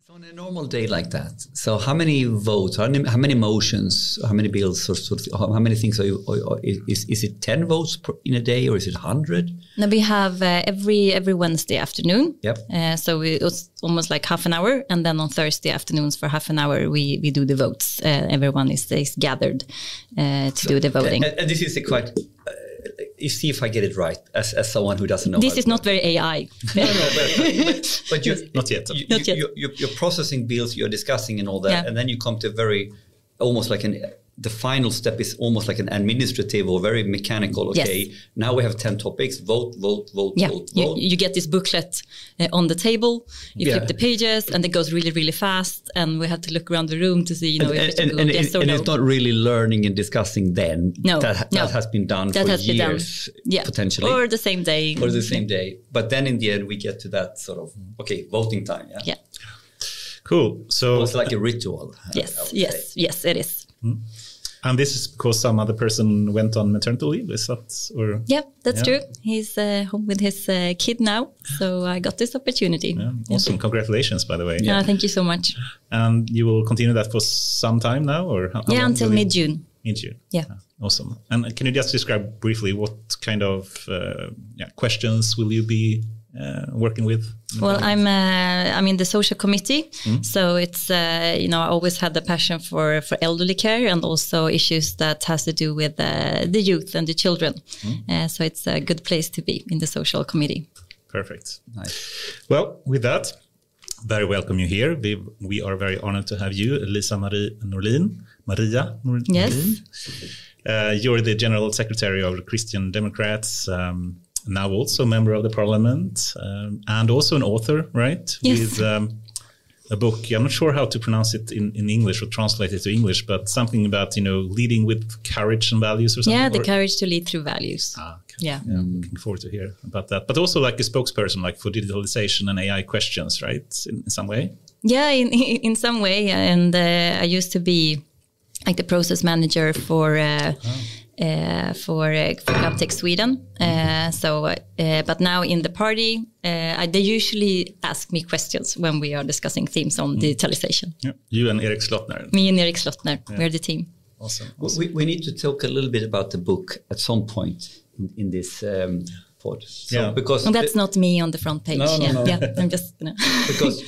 So on a normal day like that, so how many votes, how many motions, how many bills, how many things are you, is it 10 votes in a day or is it 100? Now we have every Wednesday afternoon. Yep. So it's almost like half an hour. And then on Thursday afternoons for half an hour, we do the votes. Everyone is gathered to do the voting. And this is a quite... you see if I get it right, as someone who doesn't know. This is not very AI. No, but you not yet. You're processing bills, you're discussing and all that, and then you come to almost like the final step is almost like an administrative or very mechanical. Okay, yes. Now we have 10 topics. Vote. You get this booklet on the table. You flip the pages, and it goes really, really fast. And we have to look around the room to see, if it's yes or no. And it's not really learning and discussing then. No, that has been done for years, potentially, or the same day. Or the same day. But then in the end, we get to that sort of voting time. Yeah. Cool. So it's like a ritual. Yes, it is. Mm-hmm. And this is because some other person went on maternity leave, is that? Or? Yeah, that's true. He's home with his kid now, so I got this opportunity. Yeah, awesome. Yeah. Congratulations, by the way. Yeah, thank you so much. And you will continue that for some time now? Or how long until mid-June. Mid-June. Yeah. Awesome. And can you just describe briefly what kind of questions will you be working with? Well, I'm in the social committee, so it's I always had the passion for elderly care and also issues that has to do with the youth and the children. So it's a good place to be in the social committee. Perfect. Nice. Well, with that, very welcome you here. We are very honored to have you, Liza-Maria Norlin. Maria Norlin. Yes. You're the General Secretary of the Christian Democrats. Now also a member of the parliament and also an author, right? Yes. With a book, I'm not sure how to pronounce it in English or translate it to English, but something about, leading with courage and values or something. Yeah, the courage to lead through values. Okay. Yeah. I'm looking forward to hear about that. But also like a spokesperson, like for digitalization and AI questions, right? In some way? Yeah, in some way. And I used to be like the process manager for GovTech Sweden. But now in the party, they usually ask me questions when we are discussing themes on digitalization. Yeah. You and Erik Slottner. Me and Erik Slottner, we're the team. Awesome. We need to talk a little bit about the book at some point in this pod. So, because that's not me on the front page. No. Yeah, I'm just because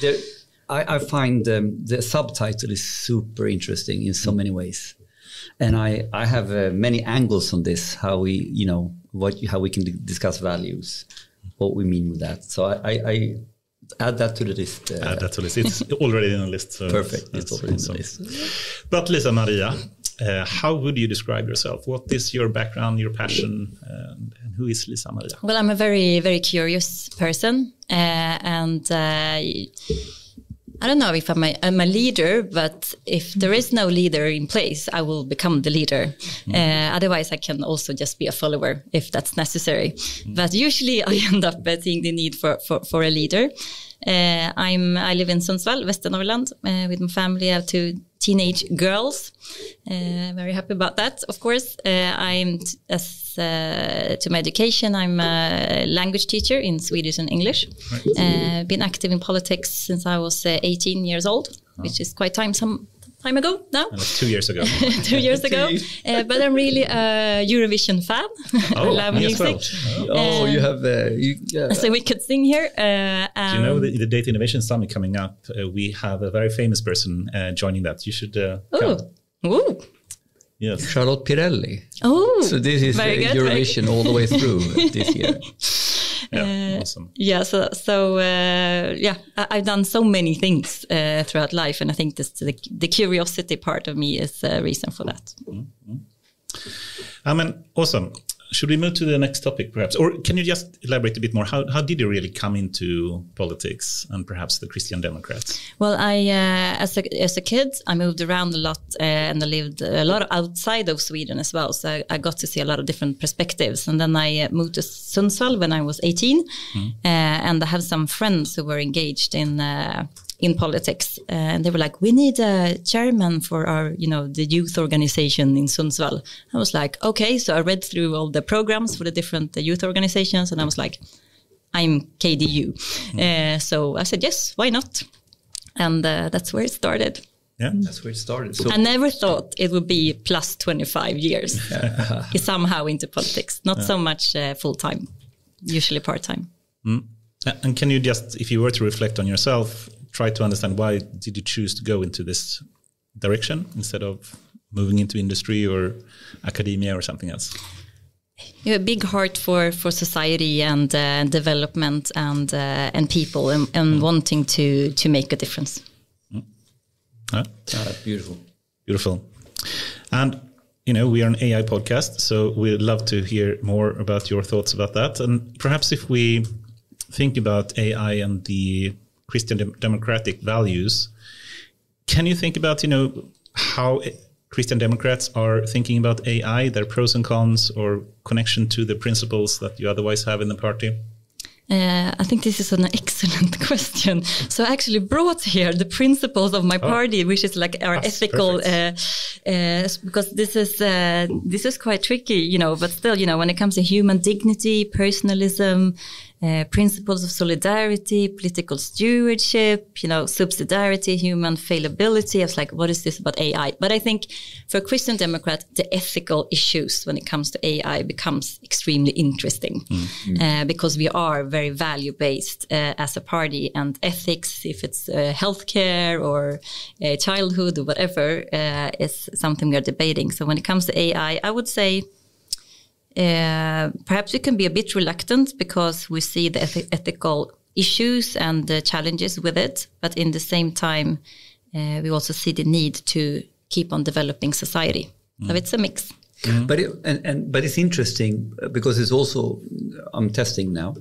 I find the subtitle is super interesting in so many ways. And I have many angles on this, how we can discuss values, what we mean with that. So I add that to the list. Add that to the list. It's already in the list. So perfect. It's already in the list. But Liza-Maria, how would you describe yourself? What is your background, your passion, and who is Liza-Maria? Well, I'm a very, very curious person, and I don't know if I'm a leader, but if there is no leader in place, I will become the leader. Otherwise, I can also just be a follower if that's necessary. But usually I end up seeing the need for a leader. I live in Sundsvall, Västernorrland, with my family. I have 2 teenage girls. Very happy about that, of course. To my education, I'm a language teacher in Swedish and English. Right. Been active in politics since I was 18 years old, which is quite some time ago now. And that's 2 years ago. 2 years ago. But I'm really a Eurovision fan. I love music. Well. You have... So we could sing here. Do you know the Data Innovation Summit coming up? We have a very famous person joining that. You should come. Ooh. Yes. Charlotte Pirelli. Oh, so this is Eurovision all the way through this year. Yeah, awesome. Yeah, I've done so many things throughout life, and I think the curiosity part of me is a reason for that. Awesome. Should we move to the next topic, perhaps? Or can you just elaborate a bit more? How did you really come into politics and perhaps the Christian Democrats? Well, as a kid, I moved around a lot and I lived a lot outside of Sweden as well. So I got to see a lot of different perspectives. And then I moved to Sundsvall when I was 18. And I have some friends who were engaged in politics, and they were like, we need a chairman for our, the youth organization in Sundsvall. I was like, okay. So I read through all the programs for the different youth organizations, and I was like, I'm KDU. So I said, yes, why not? And that's where it started. Yeah, that's where it started. So I never thought it would be plus 25 years somehow into politics. Not so much full-time, usually part-time. And can you just, if you were to reflect on yourself, try to understand why did you choose to go into this direction instead of moving into industry or academia or something else? You have a big heart for society and development and people and wanting to make a difference. Beautiful. Beautiful. And, we are an AI podcast, so we'd love to hear more about your thoughts about that. And perhaps if we think about AI and the Christian democratic values, can you think about, how Christian Democrats are thinking about AI, their pros and cons or connection to the principles that you otherwise have in the party? I think this is an excellent question. So I actually brought here the principles of my party, which is like our ethical, because this is quite tricky, but still, when it comes to human dignity, personalism, principles of solidarity, political stewardship, subsidiarity, human fallibility. I was like, what is this about AI? But I think for a Christian Democrat, the ethical issues when it comes to AI becomes extremely interesting because we are very value-based as a party, and ethics, if it's healthcare or childhood or whatever, is something we are debating. So when it comes to AI, I would say perhaps we can be a bit reluctant because we see the ethical issues and the challenges with it. But in the same time, we also see the need to keep on developing society. So it's a mix. But it's interesting because it's also, I'm testing now,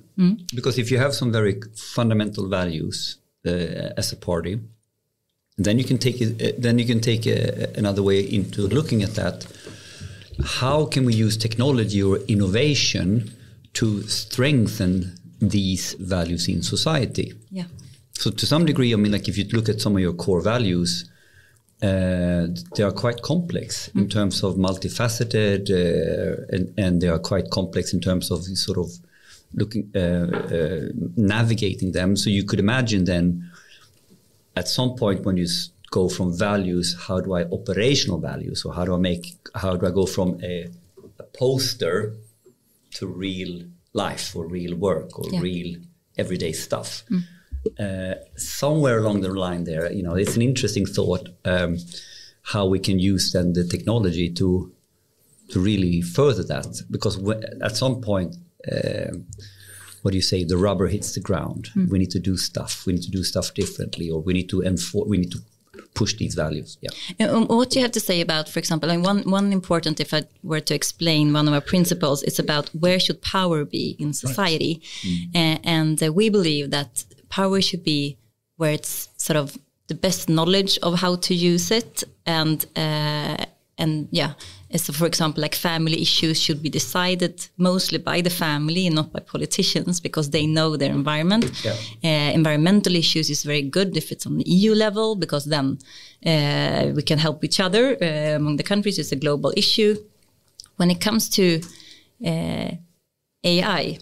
because if you have some very fundamental values as a party, then you can take another way into looking at that. How can we use technology or innovation to strengthen these values in society? Yeah. So to some degree, like if you look at some of your core values, they are quite complex in terms of multifaceted, and they are quite complex in terms of sort of looking, navigating them. So you could imagine then at some point when you go from values, how do I operational values? So how do I go from a poster to real life or real work or real everyday stuff? Somewhere along the line there, it's an interesting thought, how we can use then the technology to really further that, because at some point, what do you say? The rubber hits the ground. We need to do stuff. We need to do stuff differently, or we need to push these values. Yeah. And what do you have to say about, for example, one important, if I were to explain one of our principles, it's about where should power be in society, and we believe that power should be where it's sort of the best knowledge of how to use it, and so for example, like family issues should be decided mostly by the family and not by politicians, because they know their environment. Environmental issues is very good if it's on the EU level, because then we can help each other among the countries. It's a global issue. When it comes to AI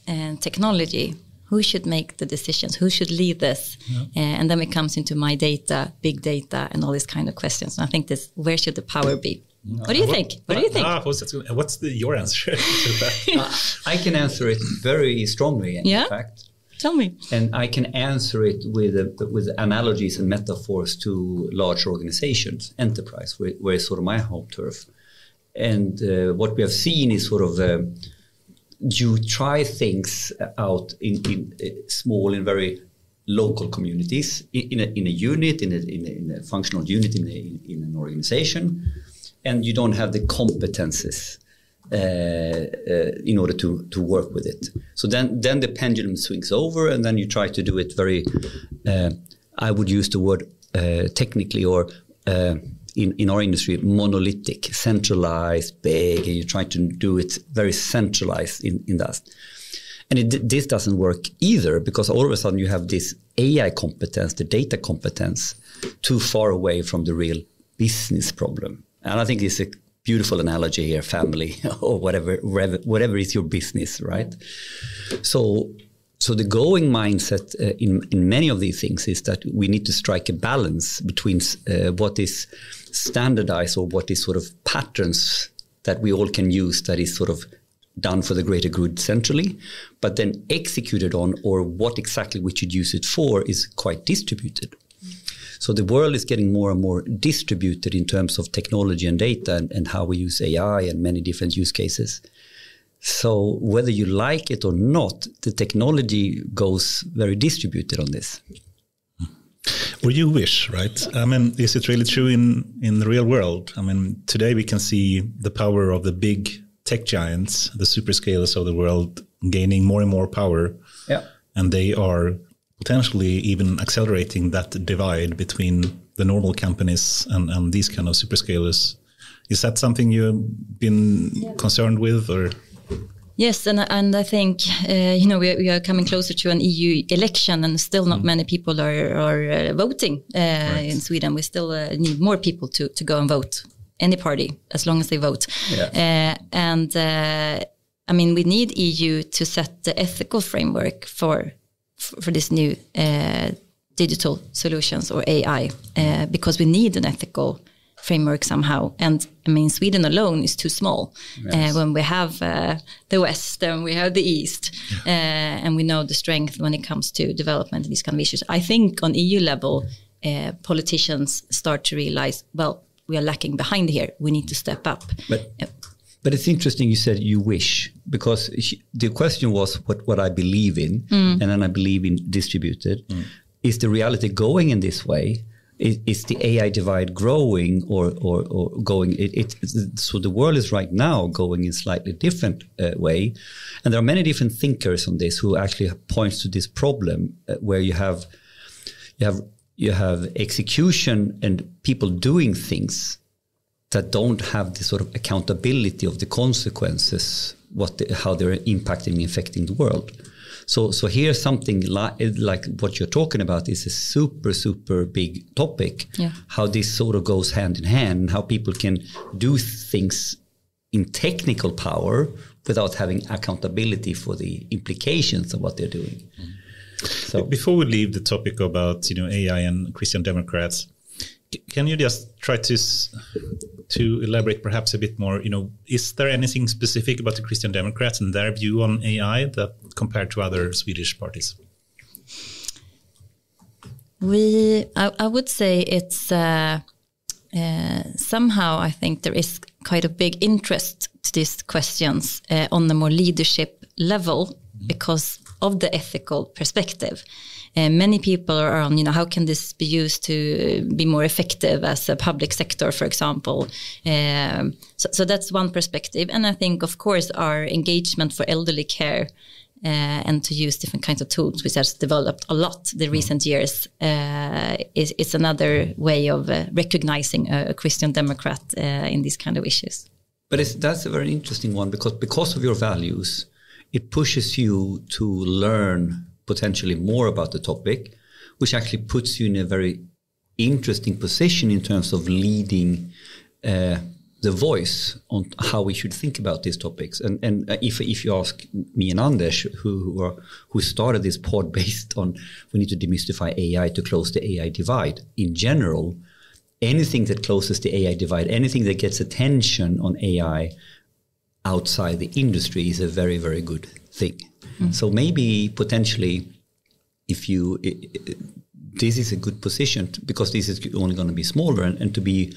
and technology, who should make the decisions? Who should lead this? And then it comes into my data, big data, and all these kind of questions. And I think where should the power be? What do you think? What's your answer to that? I can answer it very strongly, in fact. Tell me. And I can answer it with analogies and metaphors to large organizations, enterprise, where it's sort of my home turf. And what we have seen is sort of you try things out in small and very local communities, in a unit, in a functional unit, in an organization, and you don't have the competences in order to work with it. So then the pendulum swings over, and then you try to do it very, I would use the word technically, or in our industry, monolithic, centralized, big, and you try to do it very centralized in that. And this doesn't work either, because all of a sudden you have this AI competence, the data competence, too far away from the real business problem. And I think it's a beautiful analogy here, family or whatever is your business, right? So So the going mindset in many of these things is that we need to strike a balance between what is standardized or what is sort of patterns that we all can use, that is sort of done for the greater good centrally, but then executed on, or what exactly we should use it for, is quite distributed. So the world is getting more and more distributed in terms of technology and data and how we use AI and many different use cases. So whether you like it or not, the technology goes very distributed on this. Or you wish, right? I mean, is it really true in the real world? I mean, today we can see the power of the big tech giants, the superscalers of the world, gaining more and more power. Yeah. And they are potentially even accelerating that divide between the normal companies and these kind of superscalers. Is that something you've been concerned with, or? Yes, and I think we are coming closer to an EU election, and still not many people are voting in Sweden. We still need more people to go and vote. Any party, as long as they vote. Yeah. I mean, we need EU to set the ethical framework for this new digital solutions or AI, because we need an ethical framework somehow. And I mean, Sweden alone is too small. Yes. When we have the West and we have the East, and we know the strength when it comes to development and these kind of issues. I think on EU level, politicians start to realize, well, we are lacking behind here. We need to step up. But it's interesting you said you wish, because the question was what I believe in, and then I believe in distributed. Is the reality going in this way? Is the AI divide growing or going? So the world is right now going in slightly different way, and there are many different thinkers on this who actually points to this problem where you have execution and people doing things that don't have the sort of accountability of the consequences, how they're impacting and affecting the world. So here's something like what you're talking about is a super, super big topic. Yeah. How this sort of goes hand in hand, and how people can do things in technical power without having accountability for the implications of what they're doing. So before we leave the topic about AI and Christian Democrats, can you just try to elaborate perhaps a bit more? Is there anything specific about the Christian Democrats and their view on AI that compared to other Swedish parties? I would say it's somehow I think there is quite a big interest to these questions on the more leadership level because of the ethical perspective. Many people are on, how can this be used to be more effective as a public sector, for example. So that's one perspective. And I think, of course, our engagement for elderly care and to use different kinds of tools, which has developed a lot the recent years, is another way of recognizing a Christian Democrat in these kind of issues. But that's a very interesting one because of your values, it pushes you to learn potentially more about the topic, which actually puts you in a very interesting position in terms of leading the voice on how we should think about these topics. And if you ask me and Anders, who started this pod based on we need to demystify AI to close the AI divide in general, anything that closes the AI divide, anything that gets attention on AI outside the industry is a very, very good thing. So maybe potentially this is a good position because this is only going to be smaller and to be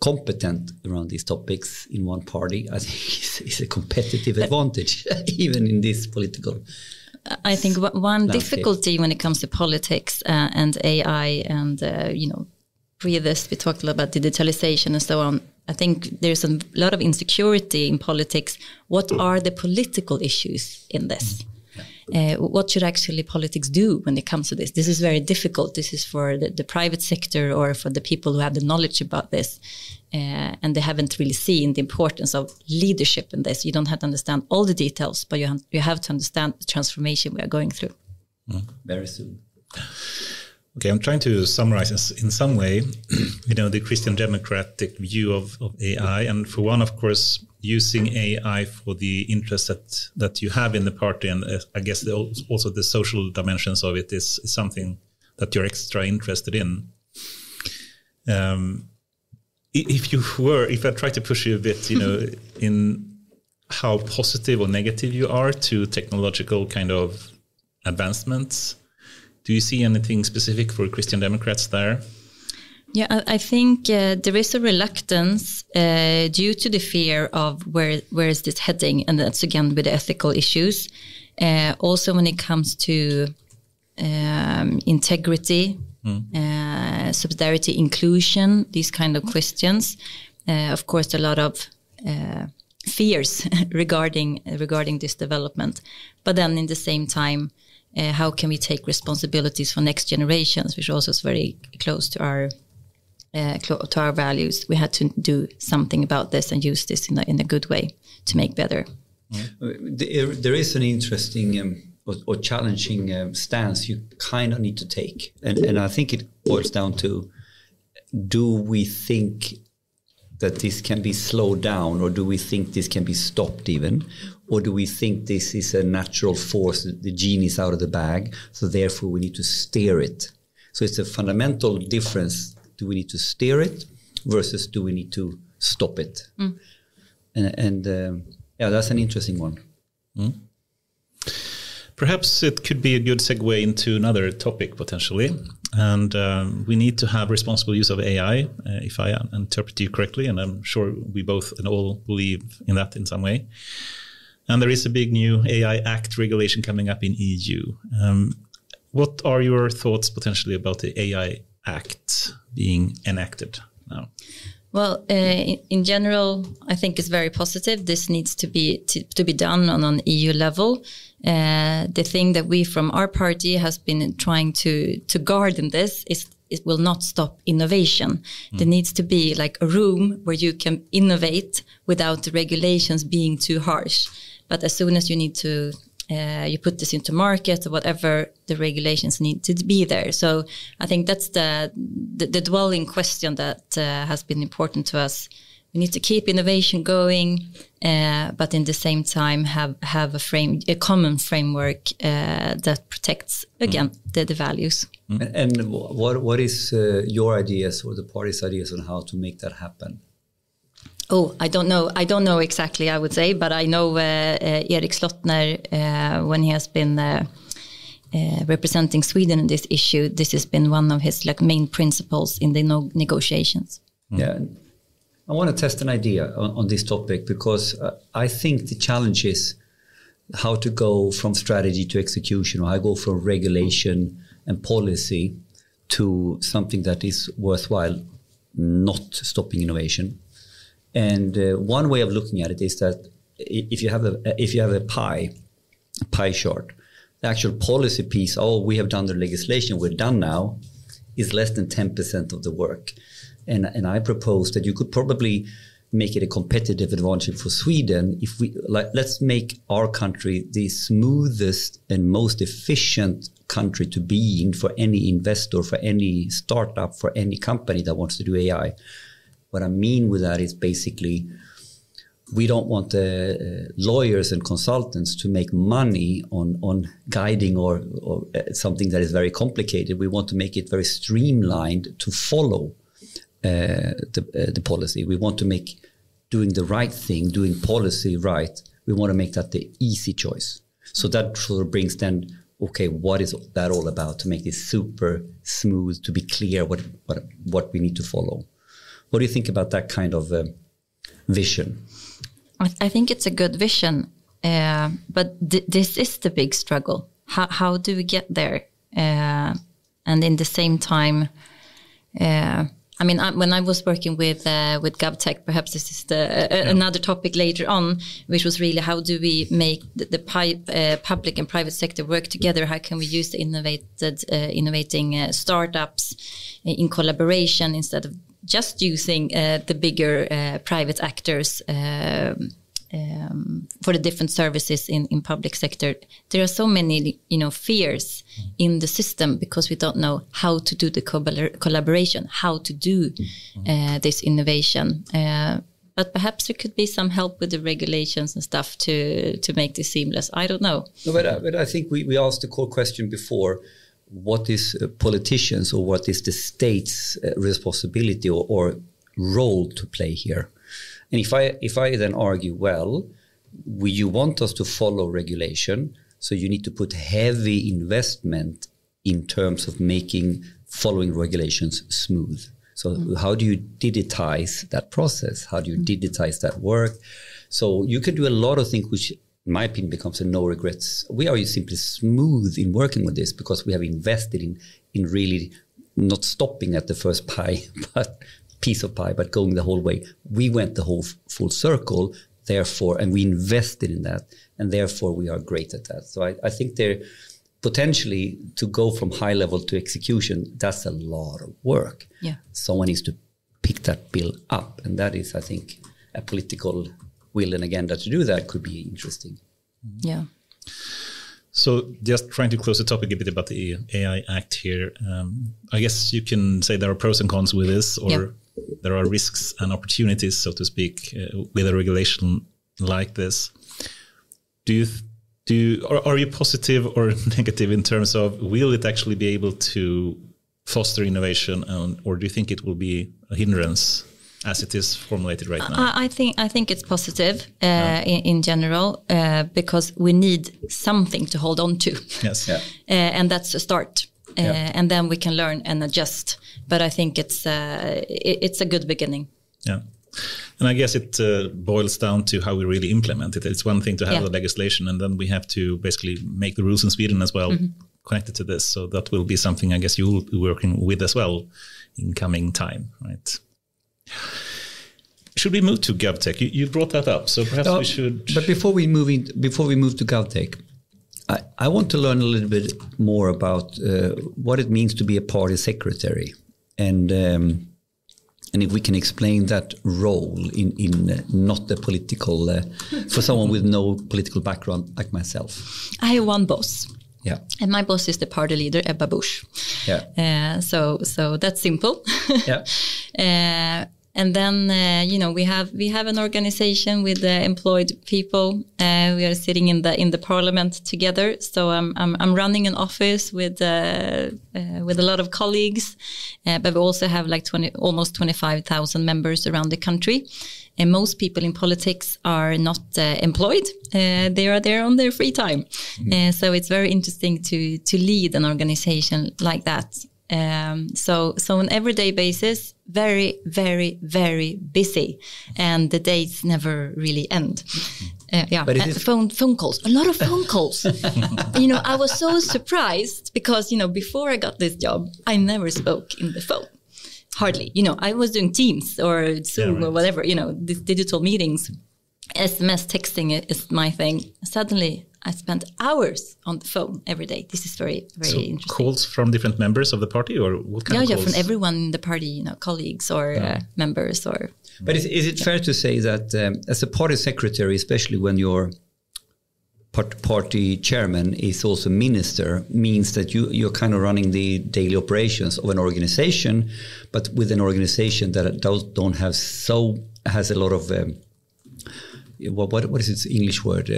competent around these topics in one party, I think is a competitive advantage, even in this political I think one difficulty when it comes to politics and AI and, we talked a lot about digitalization and so on. I think there's a lot of insecurity in politics. What are the political issues in this? What should actually politics do when it comes to this? This is very difficult. This is for the private sector or for the people who have the knowledge about this. And they haven't really seen the importance of leadership in this. You don't have to understand all the details, but you have to understand the transformation we are going through. Very soon. Okay, I'm trying to summarize this in some way, the Christian Democratic view of AI. And for one, of course, using AI for the interest that you have in the party, and I guess also the social dimensions of it is something that you're extra interested in. If I try to push you a bit, in how positive or negative you are to technological kind of advancements, do you see anything specific for Christian Democrats there? Yeah, I think there is a reluctance due to the fear of where is this heading, and that's again with the ethical issues. Also, when it comes to integrity, subsidiarity, inclusion, these kind of questions. Of course, a lot of fears regarding this development. But then, in the same time, how can we take responsibilities for next generations, which also is very close to our values. We had to do something about this and use this in a good way to make better. There is an interesting or challenging stance you kind of need to take. And I think it boils down to, do we think that this can be slowed down, or do we think this can be stopped even? Or do we think this is a natural force, the genie is out of the bag, so therefore we need to steer it? So it's a fundamental difference. Do we need to steer it versus do we need to stop it? And that's an interesting one. Perhaps it could be a good segue into another topic potentially. And we need to have responsible use of AI, if I interpret you correctly, and I'm sure we both and all believe in that in some way. And there is a big new AI Act regulation coming up in EU. What are your thoughts potentially about the AI Act being enacted now? Well, in general, I think it's very positive. This needs to be done on an EU level. The thing that we from our party has been trying to guard in this is it will not stop innovation. There needs to be like a room where you can innovate without the regulations being too harsh. But as soon as you need to you put this into market or whatever, the regulations need to be there. So I think that's the dwelling question that has been important to us. We need to keep innovation going, but in the same time have a common framework that protects again the values. And what is your ideas or the party's ideas on how to make that happen? Oh, I don't know exactly, I would say, but I know Erik Slottner, when he has been representing Sweden in this issue, this has been one of his main principles in the negotiations. Yeah, I want to test an idea on this topic, because I think the challenge is how to go from strategy to execution, or how to go from regulation and policy to something that is worthwhile, not stopping innovation. And one way of looking at it is that if you have a pie chart, the actual policy piece, we have done the legislation, we're done now, is less than 10% of the work. And I propose that you could probably make it a competitive advantage for Sweden if let's make our country the smoothest and most efficient country to be in for any investor, for any startup, for any company that wants to do AI. What I mean with that is basically we don't want the lawyers and consultants to make money on guiding or something that is very complicated. We want to make it very streamlined to follow the policy. We want to make doing the right thing, doing policy right. We want to make that the easy choice. So that sort of brings then, okay, what is that all about, to make this super smooth, to be clear what we need to follow. What do you think about that kind of vision? I think it's a good vision, but this is the big struggle. How do we get there? And in the same time, when I was working with GovTech, perhaps this is another topic later on, which was really how do we make the public and private sector work together? How can we use the innovating startups in collaboration instead of just using the bigger private actors for the different services in public sector? There are so many, fears in the system because we don't know how to do the collaboration, how to do this innovation. But but perhaps there could be some help with the regulations and stuff to make this seamless. I don't know. No, but I think we asked the core question before: what is politicians or what is the state's responsibility or role to play here? And if I then argue, well, you want us to follow regulation, so you need to put heavy investment in terms of making following regulations smooth. So how do you digitize that process? How do you digitize that work? So you can do a lot of things which, in my opinion, becomes a no regrets. We are simply smooth in working with this because we have invested in really not stopping at the first piece of pie, but going the whole way. We went the whole full circle, therefore, and we invested in that, and therefore we are great at that. So I think there potentially to go from high level to execution, that's a lot of work. Yeah. Someone needs to pick that bill up, and that is, I think, a political will and agenda to do that could be interesting. Yeah. So just trying to close the topic a bit about the AI Act here. I guess you can say there are pros and cons with this, or there are risks and opportunities, so to speak, with a regulation like this. Are you positive or negative in terms of will it actually be able to foster innovation, or do you think it will be a hindrance as it is formulated right now? I think it's positive in general because we need something to hold on to. Yes, and that's a start. And then we can learn and adjust. But I think it's a good beginning. Yeah. And I guess it boils down to how we really implement it. It's one thing to have the legislation, and then we have to basically make the rules in Sweden as well connected to this. So that will be something I guess you will be working with as well in coming time, right? Should we move to GovTech? You brought that up, so perhaps we should. But before we move to GovTech, I want to learn a little bit more about what it means to be a party secretary, and if we can explain that role in not the political for someone with no political background like myself. I have one boss. Yeah. And my boss is the party leader, Ebba Busch. Yeah. So that's simple. Yeah. And then we have an organization with employed people. We are sitting in the parliament together. So I'm running an office with a lot of colleagues, but we also have like almost 25,000 members around the country. And most people in politics are not employed. They are there on their free time. So it's very interesting to lead an organization like that. So on an everyday basis, very, very, very busy, and the days never really end. But phone calls, a lot of phone calls. I was so surprised because, before I got this job, I never spoke in the phone. Hardly, I was doing Teams or Zoom or whatever, digital meetings. SMS texting is my thing. Suddenly, I spent hours on the phone every day. This is very, very interesting. Calls from different members of the party, or what kind of calls? Yeah, from everyone in the party, colleagues or members. Or. But is it fair to say that as a party secretary, especially when your party chairman is also minister, means that you're kind of running the daily operations of an organization, but with an organization that has a lot of what is its English word?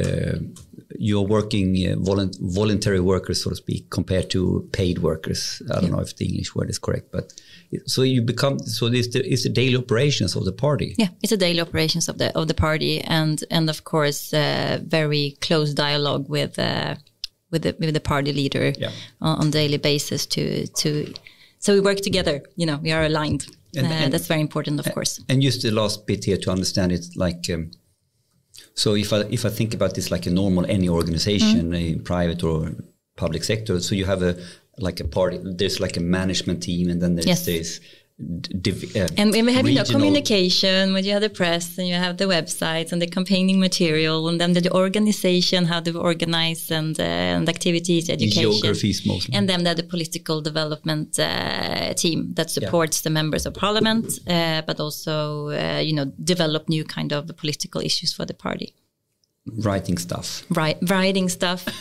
You're working voluntary workers, so to speak, compared to paid workers. I don't know if the English word is correct, but so it's the daily operations of the party. Yeah, it's a daily operations of the party, and of course very close dialogue with the party leader on daily basis so we work together. We are aligned. And that's very important, of course. And just the last bit here to understand it, like. So if I think about this like a normal any organization, a private or public sector, so you have a party. There's like a management team, and then there's this. And we have communication when you have the press and you have the websites and the campaigning material, and then the organization, how to organize and activities, education, geographies mostly, and then the political development team that supports the members of parliament, but also develop new kind of political issues for the party. Writing stuff,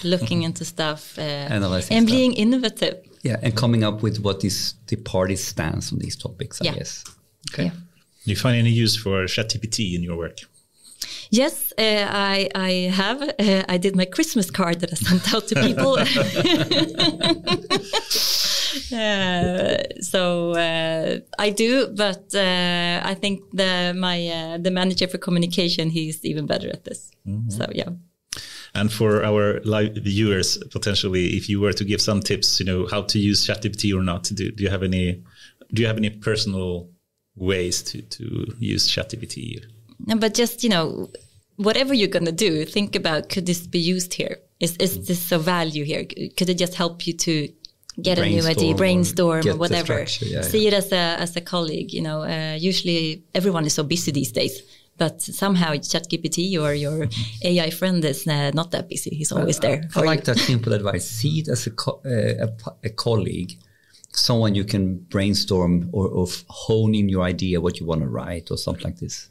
looking into stuff, analyzing and stuff. Being innovative. Yeah, and coming up with what is the party's stance on these topics, I guess. Okay. Yeah. Do you find any use for ChatGPT in your work? Yes, I have. I did my Christmas card that I sent out to people. So I do, but I think the manager for communication, he's even better at this. Mm-hmm. So yeah. And for our live viewers, potentially, if you were to give some tips, how to use ChatGPT or not, do you have any personal ways to use ChatGPT? No, but just whatever you're going to do, think about, could this be used here? Is this a value here? Could it just help you to get a new idea, brainstorm or whatever? See it as a colleague. Usually everyone is so busy these days. But somehow ChatGPT or your AI friend is not that busy. He's always there. I like that simple advice. See it as a colleague, someone you can brainstorm or hone in your idea, what you want to write or something like this.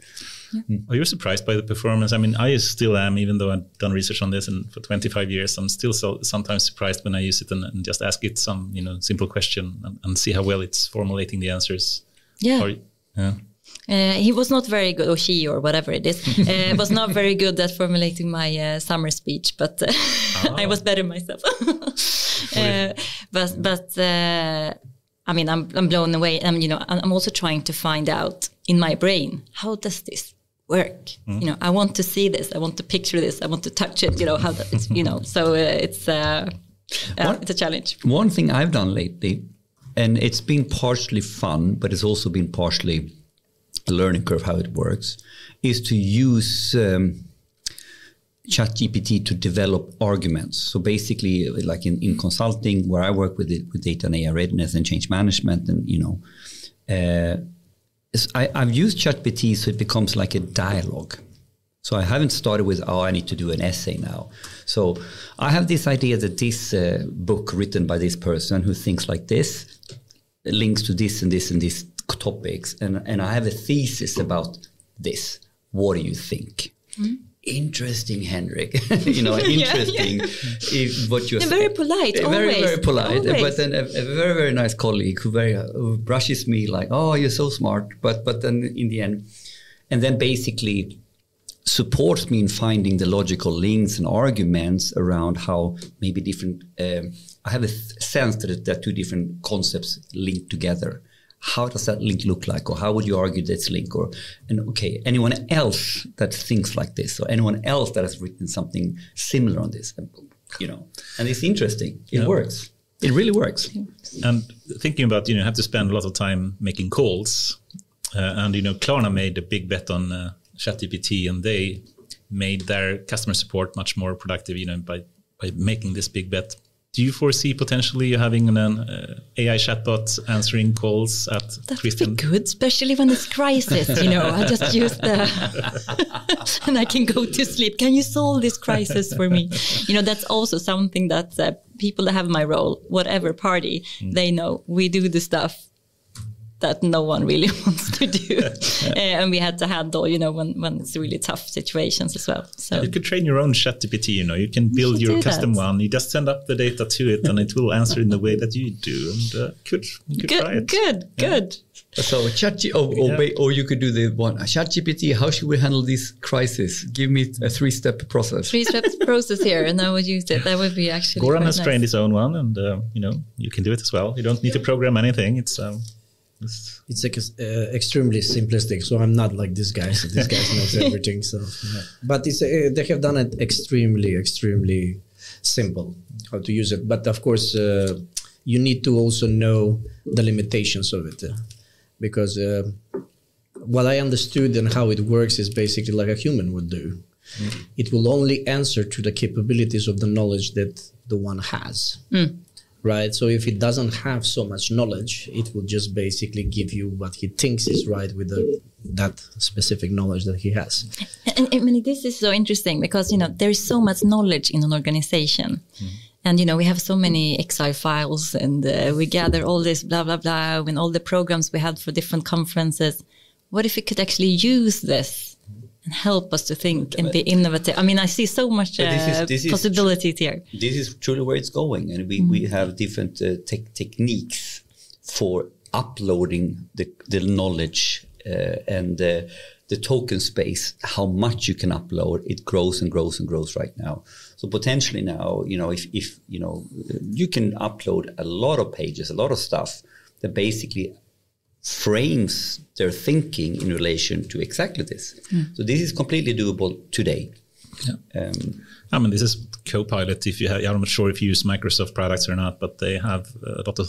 Yeah. Are you surprised by the performance? I mean, I still am, even though I've done research on this and for 25 years, I'm still sometimes surprised when I use it and just ask it some, simple question and see how well it's formulating the answers. Yeah. He was not very good, or she, or whatever it is, was not very good at formulating my summer speech, but I was better myself. But I mean, I'm blown away. I'm also trying to find out in my brain, how does this work? Mm. I want to see this. I want to picture this. I want to touch it. How that is. So it's a challenge. One thing I've done lately, and it's been partially fun, but it's also been partially a learning curve how it works, is to use ChatGPT to develop arguments. So basically, like in consulting, where I work with data and AI readiness and change management, and I've used ChatGPT so it becomes like a dialogue. So I haven't started with, I need to do an essay now. So I have this idea that this book written by this person who thinks like this links to this and this and this topics, and I have a thesis about this. What do you think? Mm. Interesting, Henrik. Interesting. If what you're very polite, very, very polite. Always. But then a very, very nice colleague who brushes me like, "Oh, you're so smart," but then in the end, and then basically supports me in finding the logical links and arguments around how maybe different. I have a sense that there are two different concepts linked together. How does that link look like, or how would you argue that's link? Anyone else that thinks like this, or anyone else that has written something similar on this, and it's interesting. It works. It really works. And thinking about, have to spend a lot of time making calls, and Klarna made a big bet on ChatGPT, and they made their customer support much more productive, by making this big bet. Do you foresee potentially having an AI chatbot answering calls at Christian? That would be good, especially when it's crisis. I just use and I can go to sleep. Can you solve this crisis for me? That's also something that people that have my role, whatever party, they know we do the stuff that no one really wants to do. And we had to handle, when it's really tough situations as well. So you could train your own ChatGPT, you can build your custom one. You just send up the data to it and it will answer in the way that you do. And you could try it. Good. So or you could do the one, ChatGPT, how should we handle this crisis? Give me a 3-step process. 3-step process here, and I would use it. That would be actually Goran has trained his own one, and you can do it as well. You don't need to program anything. It's like extremely simplistic, so I'm not like this guy. So this guy knows everything. So, but they have done it extremely simple how to use it. But of course, you need to also know the limitations of it, because what I understood and how it works is basically like a human would do. Mm. It will only answer to the capabilities of the knowledge that the one has. Mm. Right. So if it doesn't have so much knowledge, it will just basically give you what he thinks is right with that specific knowledge that he has. And I mean, this is so interesting because, there is so much knowledge in an organization. Mm. And, we have so many Excel files and we gather all this blah, blah, blah, and all the programs we had for different conferences. What if we could actually use this and help us to think and be innovative? I mean, I see so much possibilities here. This is truly where it's going. And we have different techniques for uploading the knowledge and the token space, how much you can upload, it grows and grows and grows right now. So potentially now, if you can upload a lot of pages, a lot of stuff that basically frames their thinking in relation to exactly this. So this is completely doable today. Yeah. This is Copilot. I'm not sure if you use Microsoft products or not, but they have a lot of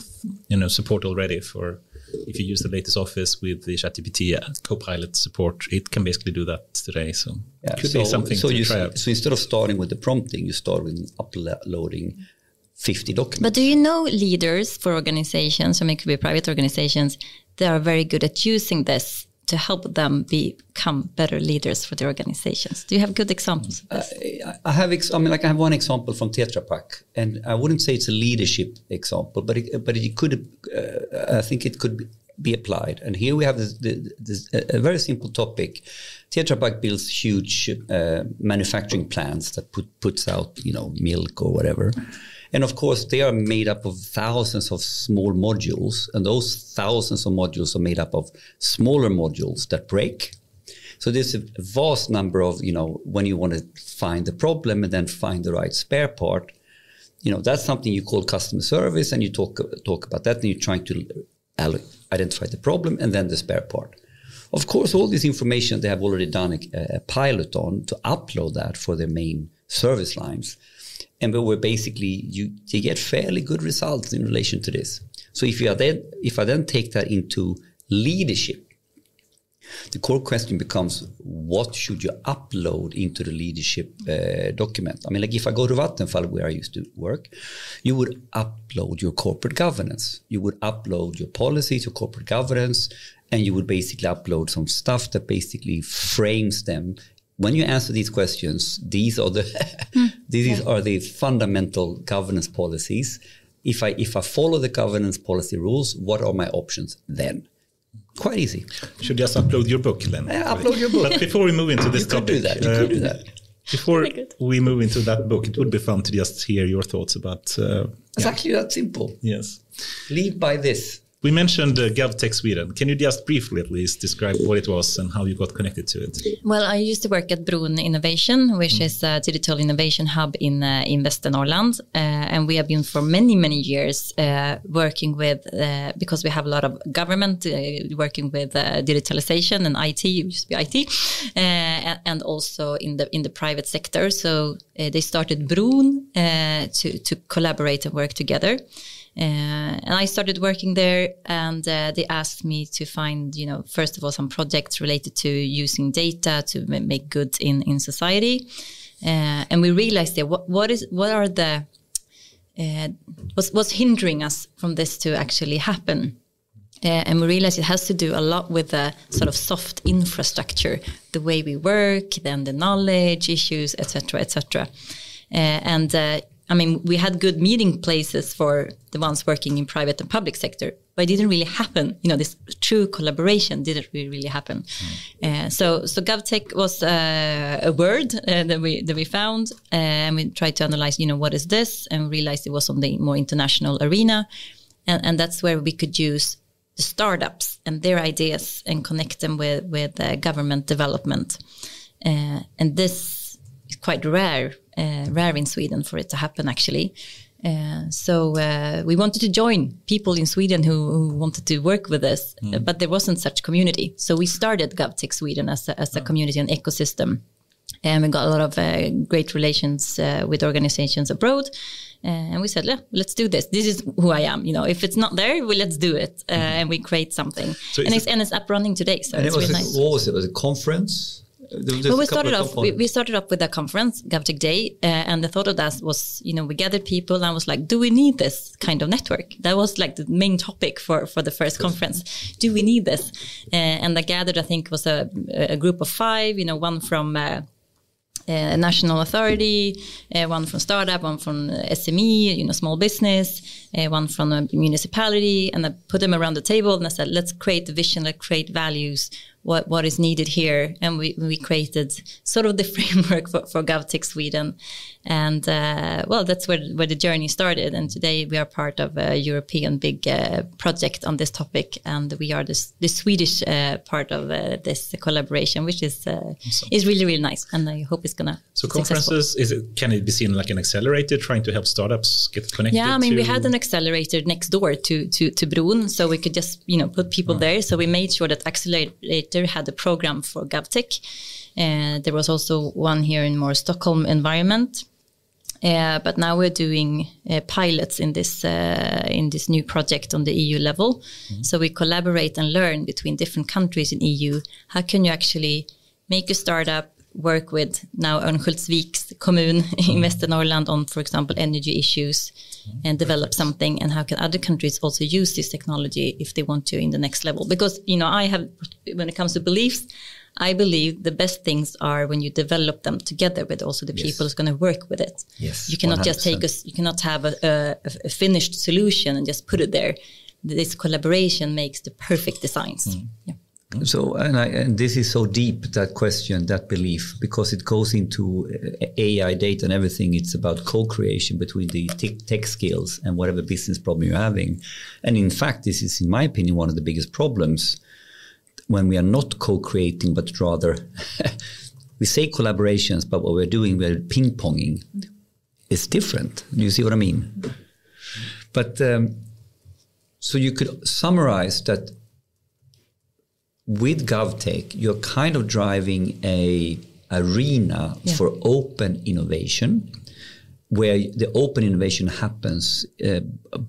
support already for. If you use the latest Office with the ChatGPT Copilot support, it can basically do that today. So it could be something to try out. So instead of starting with the prompting, you start with uploading 50 documents. But do you know leaders for organizations, or it could be private organizations, that are very good at using this to help them become better leaders for their organizations? Do you have good examples of this? I have one example from Tetra Pak, and I wouldn't say it's a leadership example, but it could. I think it could be applied. And here we have this a very simple topic. Tetra Pak builds huge manufacturing plants that puts out milk or whatever. And of course, they are made up of thousands of small modules, and those thousands of modules are made up of smaller modules that break. So there's a vast number of, when you want to find the problem and then find the right spare part, that's something you call customer service, and you talk about that, and you're trying to identify the problem and then the spare part. Of course, all this information they have already done a pilot on to upload that for their main service lines. And where basically you get fairly good results in relation to this. So if I then take that into leadership, the core question becomes, what should you upload into the leadership document? If I go to Vattenfall, where I used to work, you would upload your corporate governance. You would upload your policies, your corporate governance, and you would basically upload some stuff that basically frames them. When you answer these questions, these are the fundamental governance policies. If I follow the governance policy rules, what are my options then? Quite easy. You should just upload your book then. Upload your book. But before we move into this topic, you could do that. Before we move into that book, it would be fun to just hear your thoughts about. It's actually that simple. Yes. Lead by this. We mentioned GovTech Sweden. Can you just briefly at least describe what it was and how you got connected to it? Well, I used to work at Bron Innovation, which is a digital innovation hub in Västernorrland. And we have been for many, many years working with, because we have a lot of government working with digitalization and IT, it used to be IT, and also in the private sector. So they started Bron to collaborate and work together. And I started working there, and they asked me to find, first of all, some projects related to using data to make good in society. And we realized that what's hindering us from this to actually happen. And we realized it has to do a lot with the sort of soft infrastructure, the way we work, then the knowledge issues, etc., etc. We had good meeting places for the ones working in private and public sector, but it didn't really happen. This true collaboration didn't really happen. So GovTech was a word that we found, and we tried to analyze, what is this, and realized it was on the more international arena, and that's where we could use the startups and their ideas and connect them with government development, and this is quite rare in Sweden for it to happen, actually. So we wanted to join people in Sweden who wanted to work with us, but there wasn't such community. So we started GovTech Sweden as a community and ecosystem. And we got a lot of great relations with organizations abroad. And we said, let's do this. This is who I am. If it's not there, let's do it. And we create something. So it's up running today. So it's really nice. What was it? Was it a conference? Well, we started off with a conference, GovTech Day, and the thought of that was, we gathered people and was like, do we need this kind of network? That was like the main topic for the first conference. Do we need this? And I gathered, I think, was a group of 5, one from national authority, one from startup, one from SME, small business, one from a municipality, and I put them around the table and I said, let's create the vision, let's create values, what is needed here. And we created sort of the framework for GovTech Sweden. And that's where the journey started. And today we are part of a European big project on this topic. And we are the Swedish part of this collaboration, which is really, really nice. And I hope it's going to So conferences, can it be seen like an accelerator trying to help startups get connected? Yeah, I mean, we had an accelerator next door to Bron, so we could just, put people there. So we made sure that accelerator had a program for GovTech. There was also one here in more Stockholm environment. But now we're doing pilots in this new project on the EU level. Mm-hmm. So we collaborate and learn between different countries in EU. How can you actually make a startup, work with now Örnsköldsviks kommun in Västernorrland on, for example, energy issues, and develop something, and how can other countries also use this technology if they want to in the next level? Because, I have, when it comes to beliefs, I believe the best things are when you develop them together with also the people who's going to work with it. Yes, you cannot 100%. just you cannot have a finished solution and just put it there. This collaboration makes the perfect designs. Mm. Yeah. So, and this is so deep, that question, that belief, because it goes into AI data and everything. It's about co-creation between the tech skills and whatever business problem you're having. And in fact, this is, in my opinion, one of the biggest problems when we are not co-creating, but rather we say collaborations, but what we're doing, we're ping-ponging. It's different. Do you see what I mean? But so you could summarize that with GovTech, you're kind of driving a arena for open innovation, where the open innovation happens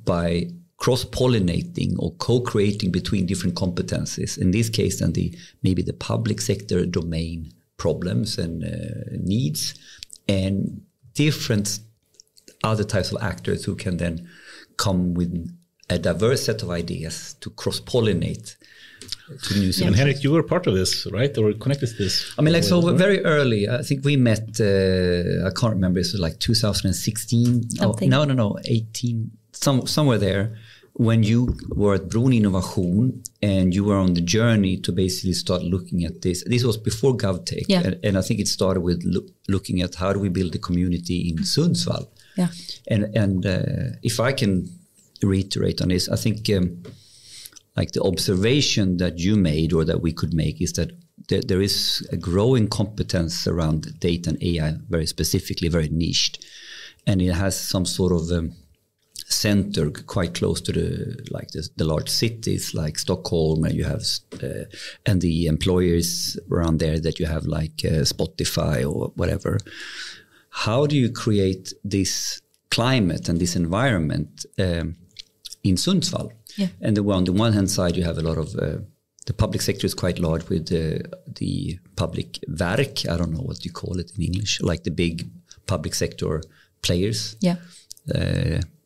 by cross-pollinating or co-creating between different competencies. In this case, then maybe the public sector domain problems and needs, and different other types of actors who can then come with a diverse set of ideas to cross-pollinate to new solutions. And Henrik, you were part of this, right? Or connected to this? I mean, like, so very early, I think we met, I can't remember, it was like 2016. Something. Oh, no, 18, somewhere there, when you were at Bron Innovation and you were on the journey to basically start looking at this. This was before GovTech. Yeah. And I think it started with looking at how do we build a community in Sundsvall. Yeah. And if I can reiterate on this, I think like the observation that you made or that we could make is that there is a growing competence around data and AI, very specifically, very niched. And it has some sort of center quite close to the large cities like Stockholm, and you have and the employers around there that you have like Spotify or whatever. How do you create this climate and this environment in Sundsvall? Yeah. And on the one hand side, you have a lot of the public sector is quite large with the public verk. I don't know what you call it in English, like the big public sector players. Yeah.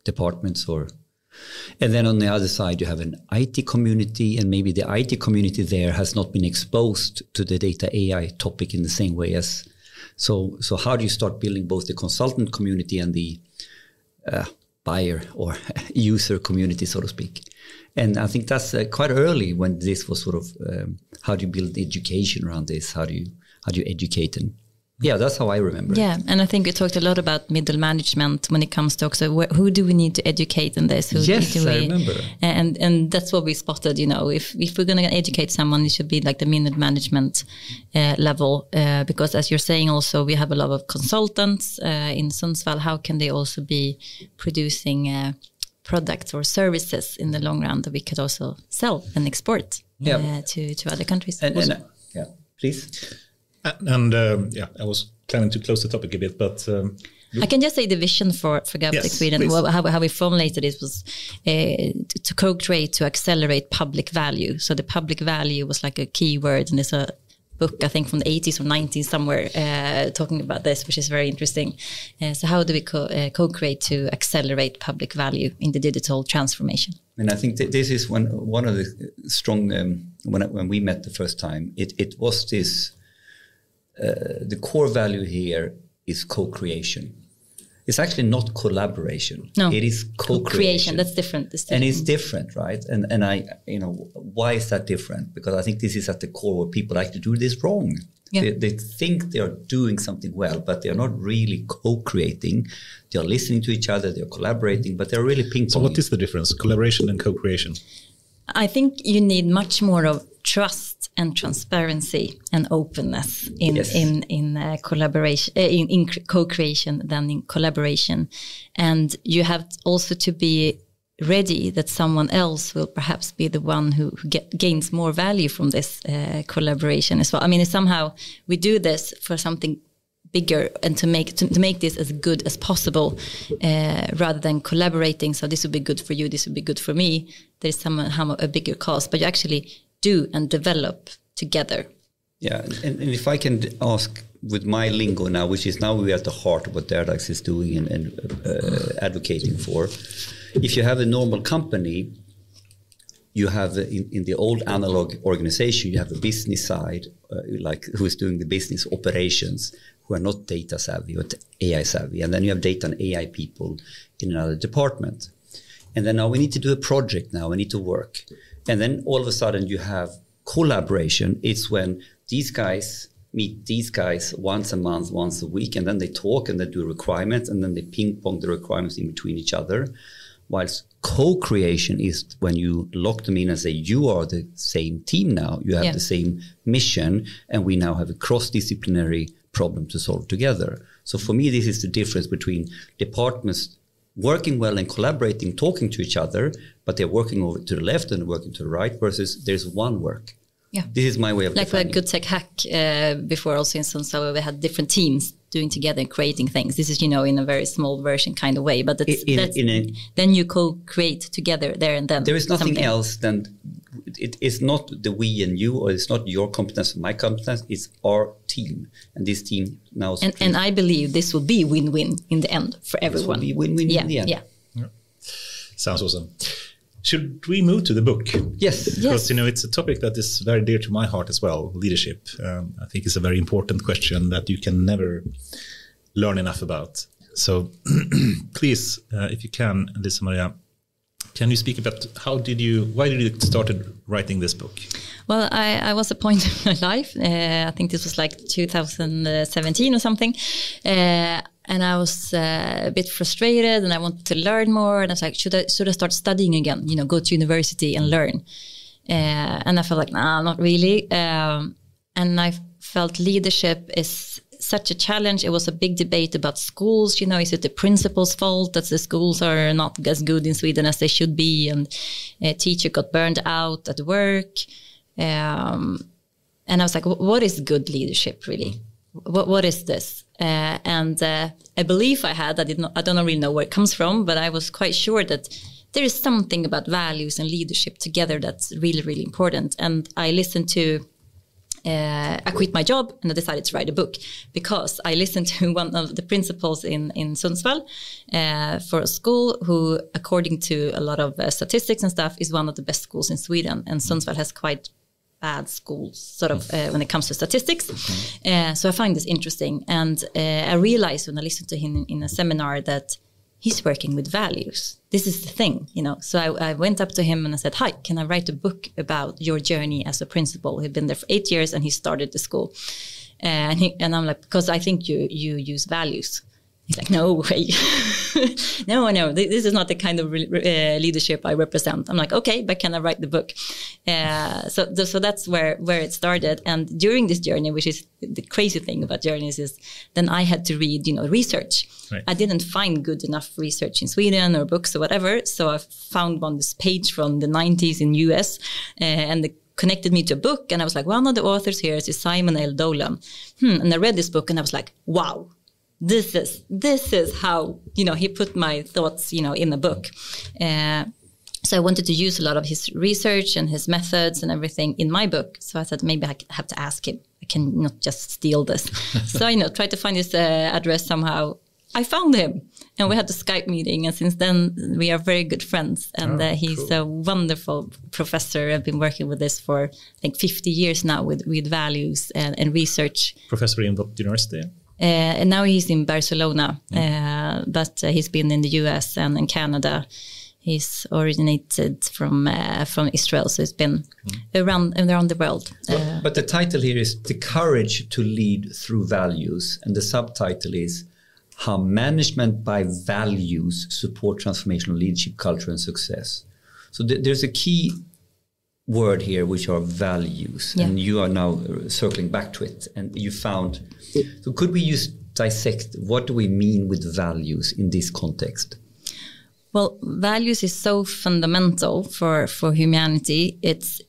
Departments and then on the other side you have an IT community, and maybe the IT community there has not been exposed to the data AI topic in the same way as so how do you start building both the consultant community and the buyer or user community, so to speak? And I think that's quite early when this was sort of how do you build education around this, how do you educate them? Yeah, that's how I remember it. Yeah, and I think we talked a lot about middle management when it comes to also who do we need to educate in this? Yes, I remember. And that's what we spotted, if we're going to educate someone, it should be like the middle management level. Because as you're saying also, we have a lot of consultants in Sundsvall. How can they also be producing products or services in the long run that we could also sell and export to other countries? And please. And I was planning to close the topic a bit, but I can just say the vision for GovTech Sweden. How we formulated it was to co-create, to accelerate public value. So the public value was like a key word, and there's a book I think from the 80s or 90s somewhere talking about this, which is very interesting. So how do we co-create to accelerate public value in the digital transformation? And I think this is one of the strong when we met the first time. It was this. The core value here is co-creation. It's actually not collaboration. No, it is co-creation. That's different. And it's different, right? And I, why is that different? Because I think this is at the core where people actually do this wrong. Yeah. They think they are doing something well, but they're not really co-creating. They're listening to each other, they're collaborating, but they're really ping-ponging. So what is the difference, collaboration and co-creation? I think you need much more of trust and transparency and openness in collaboration, in co-creation than in collaboration. And you have also to be ready that someone else will perhaps be the one who gains more value from this collaboration as well. I mean, somehow we do this for something bigger and to make this as good as possible rather than collaborating. So this would be good for you, this would be good for me. There's somehow a bigger cause, but you actually do and develop together. Yeah, and if I can ask with my lingo now, which is now we're at the heart of what Derdax is doing and advocating for. If you have a normal company, you have in the old analog organization, you have a business side, like who is doing the business operations, who are not data savvy or AI savvy. And then you have data and AI people in another department. And then now we need to do a project now, we need to work. And then all of a sudden you have collaboration. It's when these guys meet these guys once a month, once a week, and then they talk and they do requirements and then they ping pong the requirements in between each other. Whilst co-creation is when you lock them in and say, you are the same team now, you have the same mission, and we now have a cross-disciplinary problem to solve together. So for me, this is the difference between departments working well and collaborating, talking to each other, but they're working over to the left and working to the right versus there's one work. Yeah. This is my way of like defining. GovTech Hack before also in Sundsvall, we had different teams doing together and creating things. This is, in a very small version kind of way, but then you co-create together there and then. There is nothing else than, it is not the we and you, or it's not your competence or my competence, it's our team. And this team now... And I believe this will be win-win in the end for everyone. This will be win-win in the end. Yeah. Sounds awesome. Should we move to the book? Yes. Because, it's a topic that is very dear to my heart as well, leadership. I think it's a very important question that you can never learn enough about. So please, if you can, Liza-Maria, can you speak about why did you started writing this book? Well, I was at a point in my life, I think this was like 2017 or something, and I was a bit frustrated and I wanted to learn more. And I was like, should I start studying again? Go to university and learn. And I felt like, nah, not really. And I felt leadership is such a challenge. It was a big debate about schools. Is it the principal's fault that the schools are not as good in Sweden as they should be? And a teacher got burned out at work. And I was like, what is good leadership really? What is this? And a belief I had, I don't really know where it comes from, but I was quite sure that there is something about values and leadership together that's really, really important. And I listened to, I quit my job and I decided to write a book because I listened to one of the principals in Sundsvall for a school who, according to a lot of statistics and stuff, is one of the best schools in Sweden. And Sundsvall has quite bad schools sort of when it comes to statistics. So I find this interesting. And I realized when I listened to him in a seminar that he's working with values. This is the thing, So I went up to him and I said, hi, can I write a book about your journey as a principal? He'd been there for 8 years and he started the school. And I'm like, because I think you use values. He's like, no way. No, this is not the kind of leadership I represent. I'm like, okay, but can I write the book? So that's where it started. And during this journey, which is the crazy thing about journeys, is then I had to read, research. Right. I didn't find good enough research in Sweden or books or whatever. So I found this page from the 90s in US and they connected me to a book. And I was like, one of the authors here is Simon L. Dolan. And I read this book and I was like, wow. This is how, he put my thoughts, in the book. So I wanted to use a lot of his research and his methods and everything in my book. So I thought maybe I have to ask him. I can not just steal this. So, try to find his address somehow. I found him and we had a Skype meeting. And since then we are very good friends. And he's a wonderful professor. I've been working with this for, I think, 50 years now with values and research. Professor in what university? And now he's in Barcelona, but he's been in the US and in Canada. He's originated from Israel, so he's been around the world. But the title here is The Courage to Lead Through Values, and the subtitle is How Management by Values Support Transformational Leadership, Culture and Success. So there's a key word here, which are values, and you are now circling back to it, and you found. So could we just dissect what do we mean with values in this context? Well, values is so fundamental for humanity. It's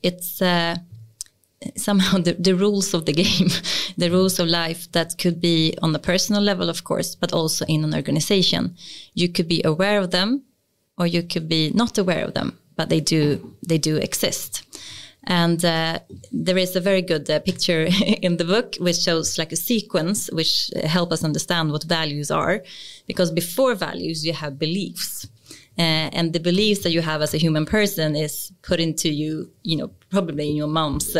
somehow the rules of the game, the rules of life that could be on a personal level, of course, but also in an organization. You could be aware of them, or you could be not aware of them, but they do exist. And there is a very good picture in the book which shows like a sequence which help us understand what values are, because before values you have beliefs. And the beliefs that you have as a human person is put into you, probably in your mom's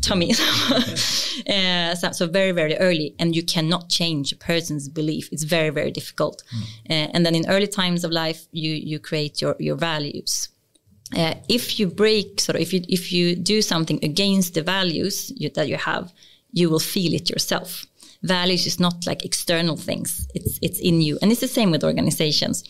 tummy. So very, very early, and you cannot change a person's belief. It's very, very difficult. And then in early times of life, you create your values. If you break, if you do something against the values that you have, you will feel it yourself. Values is not like external things. It's in you. And it's the same with organizations.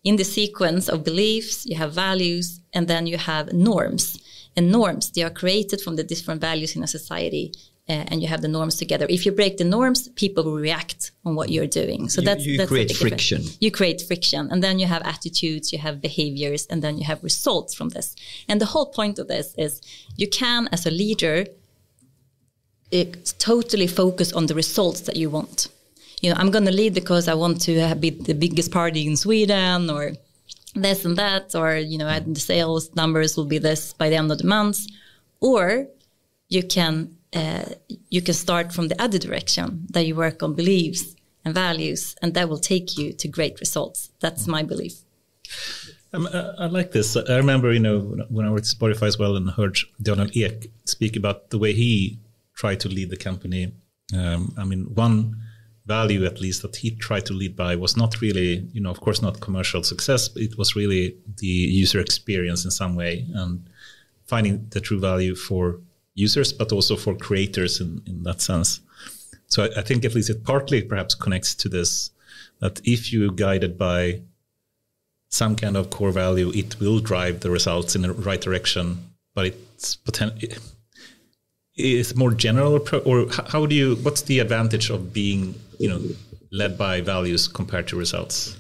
In the sequence of beliefs, you have values, and then you have norms. And norms, they are created from the different values in a society, and you have the norms together. If you break the norms, people will react on what you're doing. So that's create friction. You create friction, and then you have attitudes, you have behaviors, and then you have results from this. And the whole point of this is you can, as a leader, totally focus on the results that you want. I'm going to lead because I want to be the biggest party in Sweden, or this and that, or, the sales numbers will be this by the end of the month. Or you can start from the other direction, that you work on beliefs and values, and that will take you to great results. That's my belief. I like this. I remember, when I worked at Spotify as well and heard Donald Ek speak about the way he tried to lead the company. One value, at least, that he tried to lead by was not really, of course, not commercial success, but it was really the user experience in some way, and finding the true value for users, but also for creators in that sense. So I think at least it partly perhaps connects to this, that if you're guided by some kind of core value, it will drive the results in the right direction, but it's more general, or what's the advantage of being, led by values compared to results?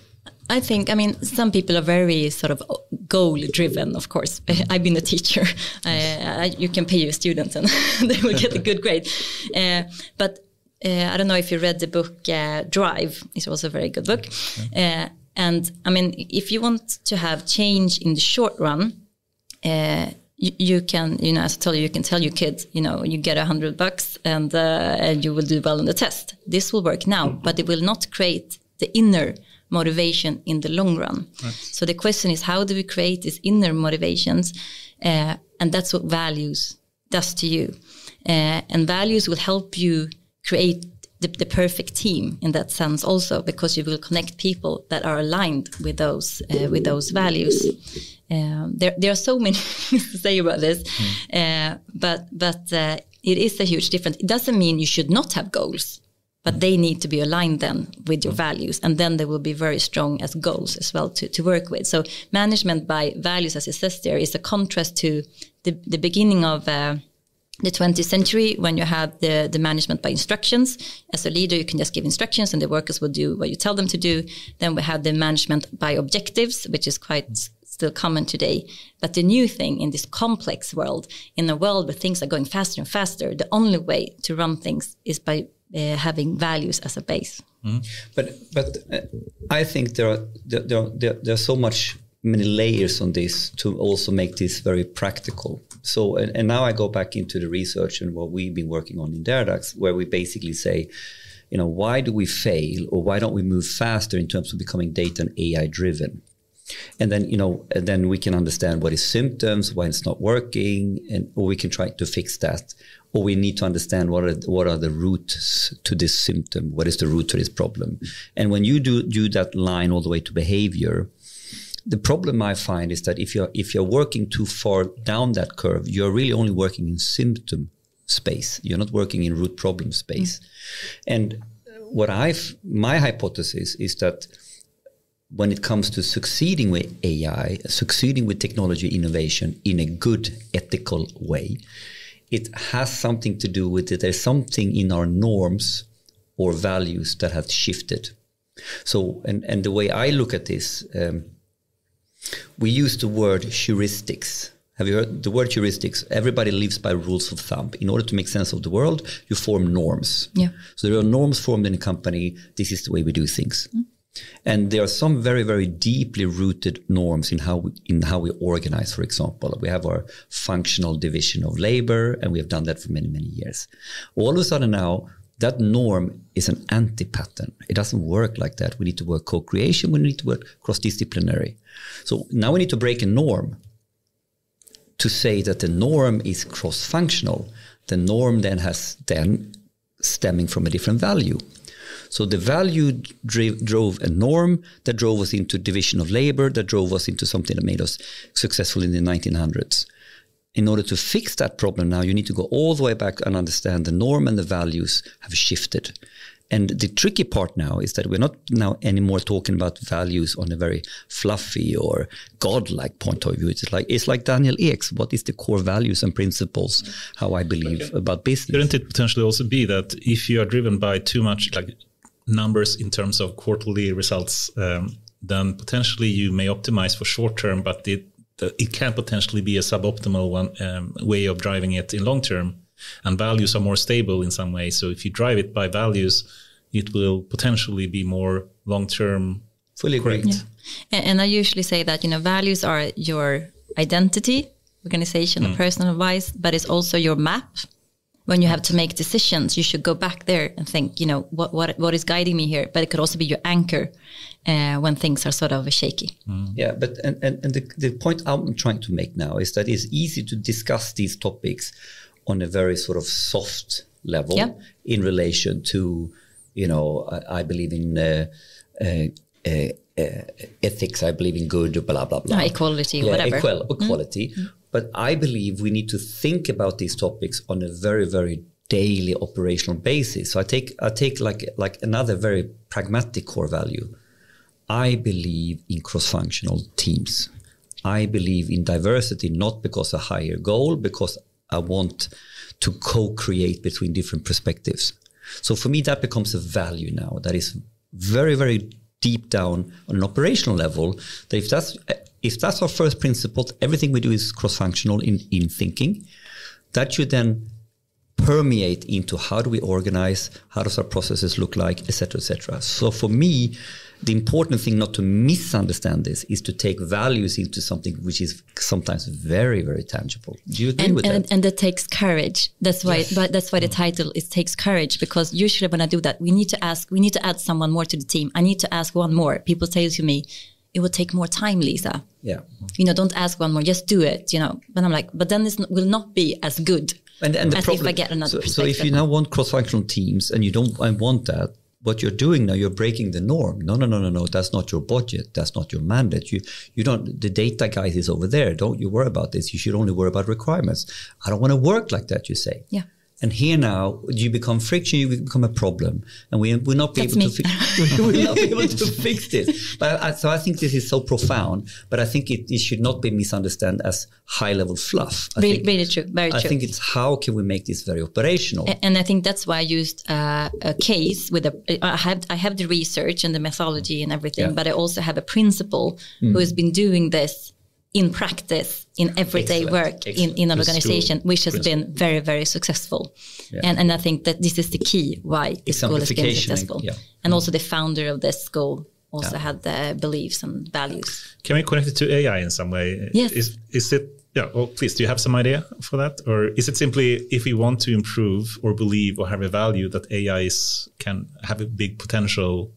I think, some people are very sort of goal-driven, of course. I've been a teacher. You can pay your students and they will get a good grade. But I don't know if you read the book Drive. It's also a very good book. And if you want to have change in the short run, you can, as I told you, you can tell your kids, you get $100 and you will do well on the test. This will work now, but it will not create the inner motivation in the long run. Right. So the question is, how do we create these inner motivations? And that's what values does to you. And values will help you create the perfect team in that sense also, because you will connect people that are aligned with those values. There are so many things to say about this, but it is a huge difference. It doesn't mean you should not have goals, but they need to be aligned then with your values, and then they will be very strong as goals as well to work with. So management by values, as it says there, is a contrast to the beginning of the 20th century, when you had the management by instructions. As a leader, you can just give instructions and the workers will do what you tell them to do. Then we have the management by objectives, which is quite still common today. But the new thing in this complex world, in a world where things are going faster and faster, the only way to run things is by having values as a base. Mm-hmm. But I think there are so many layers on this to also make this very practical. So, and now I go back into the research and what we've been working on in Deradax, where we basically say, why do we fail, or why don't we move faster in terms of becoming data and AI driven? And then, and then we can understand what is symptoms, why it's not working, or we can try to fix that. Or we need to understand what are the roots to this symptom, what is the root to this problem. And when you do that line all the way to behavior, the problem I find is that if you're working too far down that curve, you're really only working in symptom space. You're not working in root problem space. And my hypothesis is that when it comes to succeeding with AI, succeeding with technology innovation in a good ethical way, it has something to do with it. There's something in our norms or values that have shifted. So, and the way I look at this, we use the word heuristics. Have you heard the word heuristics? Everybody lives by rules of thumb. In order to make sense of the world, you form norms. Yeah. So there are norms formed in a company. This is the way we do things. And there are some very, very deeply rooted norms in how we organize. For example, we have our functional division of labor, and we have done that for many, many years. All of a sudden now, that norm is an anti-pattern. It doesn't work like that. We need to work co-creation. We need to work cross-disciplinary. So now we need to break a norm to say that the norm is cross-functional. The norm then stemming from a different value. So the value drove a norm that drove us into division of labor, that drove us into something that made us successful in the 1900s. In order to fix that problem now, you need to go all the way back and understand the norm and the values have shifted. And the tricky part now is that we're not now anymore talking about values on a very fluffy or godlike point of view. It's like Daniel Ek's, what is the core values and principles, how I believe about business. Couldn't it potentially also be that if you are driven by too much numbers in terms of quarterly results, then potentially you may optimize for short term, but it can potentially be a suboptimal way of driving it in long term. And values are more stable in some way. So if you drive it by values, it will potentially be more long-term. Fully agree. Yeah. And I usually say that, values are your identity, organization, and personal advice, but it's also your map. When you have to make decisions, you should go back there and think, what is guiding me here? But it could also be your anchor when things are sort of shaky. Yeah, but and the point I'm trying to make now is that it's easy to discuss these topics on a very sort of soft level in relation to, I believe in ethics, I believe in good, blah, blah, blah. Equality, whatever. Equality. But I believe we need to think about these topics on a very, very daily operational basis. So I take like another very pragmatic core value. I believe in cross-functional teams. I believe in diversity, not because a higher goal, because I want to co-create between different perspectives. So for me, that becomes a value now that is very, very deep down on an operational level. That if that's our first principle, everything we do is cross-functional in thinking. That should then permeate into how do we organize, how does our processes look like, et cetera, et cetera. So for me, the important thing not to misunderstand this is to take values into something which is sometimes very, very tangible. Do you agree with that? And that takes courage. That's why the title is Takes Courage, because usually when I do that, we need to add someone more to the team. I need to ask one more. People say to me, it will take more time, Lisa. Yeah. Don't ask one more, just do it, But I'm like, but then this will not be as good and the as problem, if I get another perspective. So if you now want cross-functional teams and you don't want that, what you're doing now, you're breaking the norm. No. That's not your budget. That's not your mandate. You don't. The data guy is over there. Don't you worry about this. You should only worry about requirements. I don't want to work like that. You say. Yeah. And here now, you become friction. You become a problem, and we will not be able to. We will not be able to fix this. But so I think this is so profound. But I think it should not be misunderstood as high-level fluff. Really true. Very true. I think it's how can we make this very operational. And I think that's why I used a case with I have the research and the methodology and everything, but I also have a principal who has been doing this in practice, in everyday work, in an organization, which has been very, very successful. Yeah. And I think that this is the key why the school has been successful. And also the founder of this school also had the beliefs and values. Can we connect it to AI in some way? Yes. Is it, well, please, do you have some idea for that? Or is it simply if we want to improve or believe or have a value that AI can have a big potential,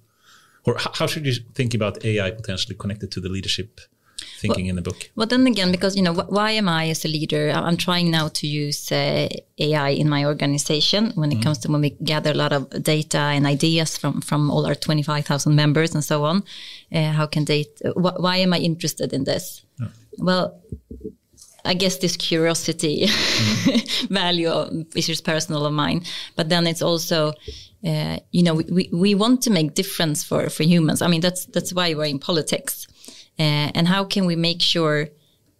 Or how should you think about AI potentially connected to the leadership thinking in the book? Well, then again, because, why am I as a leader? I'm trying now to use AI in my organization when it comes to when we gather a lot of data and ideas from all our 25,000 members and so on. Why am I interested in this? Yeah. Well, I guess this curiosity value is just personal of mine. But then it's also, we want to make difference for humans. I mean, that's why we're in politics. And how can we make sure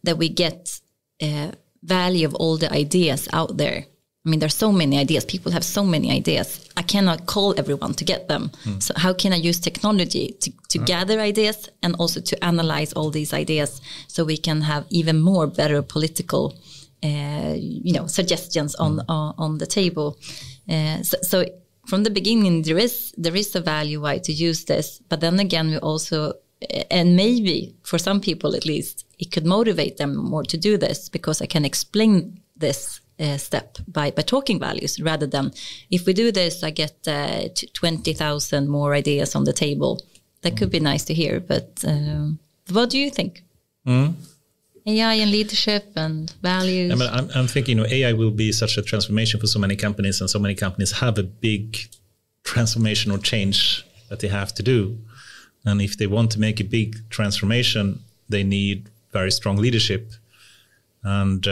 that we get value of all the ideas out there? I mean, there's so many ideas. People have so many ideas. I cannot call everyone to get them. So how can I use technology to gather ideas and also to analyze all these ideas so we can have even more better political, suggestions on the table? So from the beginning, there is a value why to use this. But then again, we also, and maybe for some people at least, it could motivate them more to do this because I can explain this step by talking values rather than if we do this, I get 20,000 more ideas on the table. That could be nice to hear. But what do you think? AI and leadership and values. I mean, I'm thinking, AI will be such a transformation for so many companies, and so many companies have a big transformation or change that they have to do. And if they want to make a big transformation, they need very strong leadership. And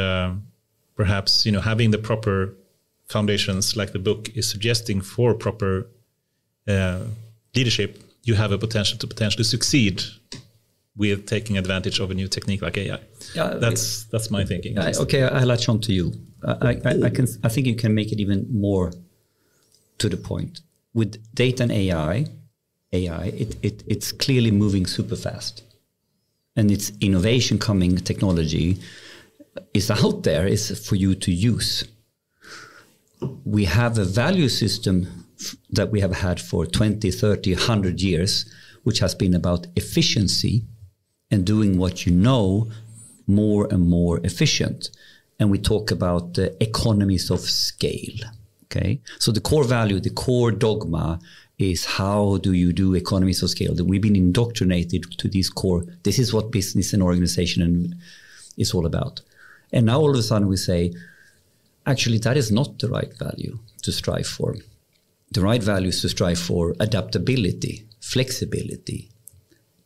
perhaps, having the proper foundations like the book is suggesting for proper leadership, you have a potential to potentially succeed with taking advantage of a new technique like AI. Yeah, that's my thinking. Okay, I'll latch on to you. I think you can make it even more to the point. With data and AI, it's clearly moving super fast. And its innovation coming technology is out there, is for you to use. We have a value system that we have had for 20, 30, 100 years, which has been about efficiency and doing what you know more and more efficient. And we talk about the economies of scale. Okay, so the core value, the core dogma is how do you do economies of scale? That we've been indoctrinated to these core. This is what business and organization is all about. And now all of a sudden we say, actually, that is not the right value to strive for. The right value is to strive for adaptability, flexibility,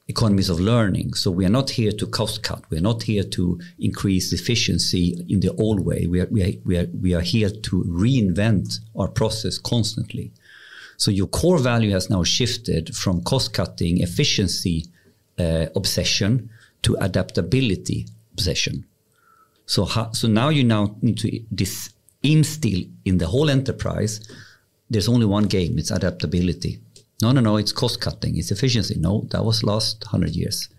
economies of learning. So we are not here to cost cut. We are not here to increase efficiency in the old way. We are here to reinvent our process constantly. So your core value has now shifted from cost cutting, efficiency obsession to adaptability obsession. So now you need to instill in the whole enterprise. There's only one game. It's adaptability. No, it's cost cutting, it's efficiency. No, that was last 100 years.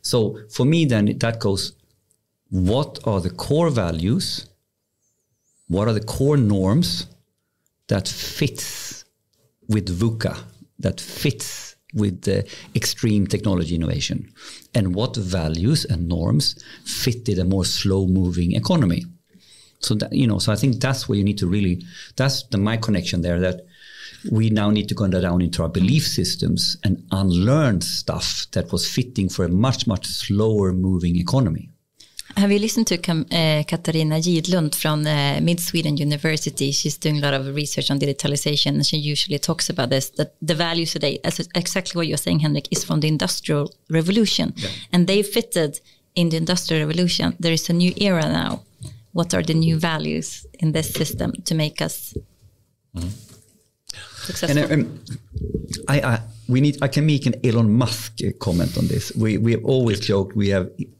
So for me, then that goes, what are the core values? What are the core norms that fits with VUCA, that fits with the extreme technology innovation? And what values and norms fit in a more slow moving economy? So that, so I think that's where you need to really, that's my connection there, that we now need to go down into our belief systems and unlearn stuff that was fitting for a much, much slower moving economy. Have you listened to Katarina Gidlund from Mid Sweden University? She's doing a lot of research on digitalization, and she usually talks about this, that the values today, as exactly what you're saying, Henrik, is from the Industrial Revolution. Yeah. And they fitted in the Industrial Revolution. There is a new era now. What are the new values in this system to make us successful? And I can make an Elon Musk comment on this. We have always joked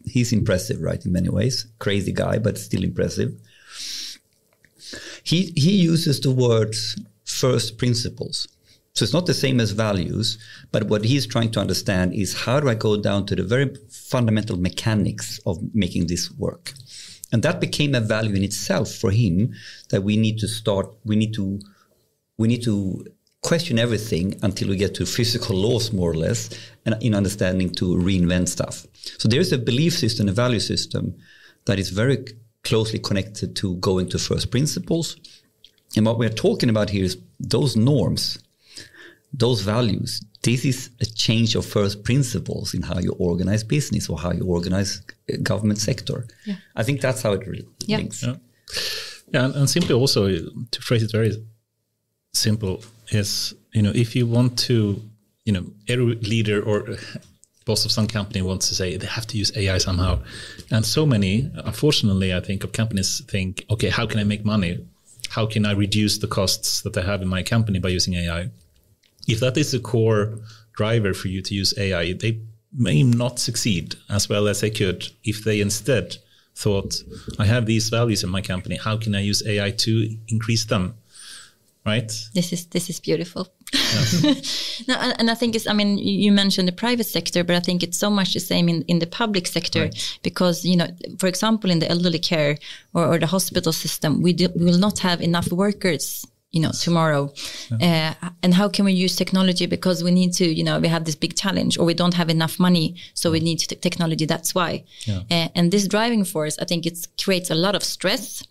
he's impressive, right, in many ways. Crazy guy, but still impressive. He uses the words first principles. So it's not the same as values, but what he's trying to understand is how do I go down to the very fundamental mechanics of making this work? And that became a value in itself for him, that we need to question everything until we get to physical laws, more or less, and in understanding to reinvent stuff. So there's a belief system, a value system that is very closely connected to going to first principles. And what we're talking about here is those norms, those values, this is a change of first principles in how you organize business or how you organize government sector. Yeah. I think that's how it really thinks. Yeah, and simply also to phrase it very simple is, if you want to, every leader or boss of some company wants to say they have to use AI somehow. And so many, unfortunately, I think of companies think, okay, how can I make money? How can I reduce the costs that I have in my company by using AI? If that is the core driver for you to use AI, they may not succeed as well as they could if they instead thought, I have these values in my company. How can I use AI to increase them? Right? This is beautiful. Yes. No, and I think you mentioned the private sector, but I think it's so much the same in the public sector, right? Because, for example, in the elderly care or the hospital system, we will not have enough workers, tomorrow. Yeah. And how can we use technology? Because we need to, we have this big challenge, or we don't have enough money, so we need technology. That's why. Yeah. And this driving force, I think it creates a lot of stress.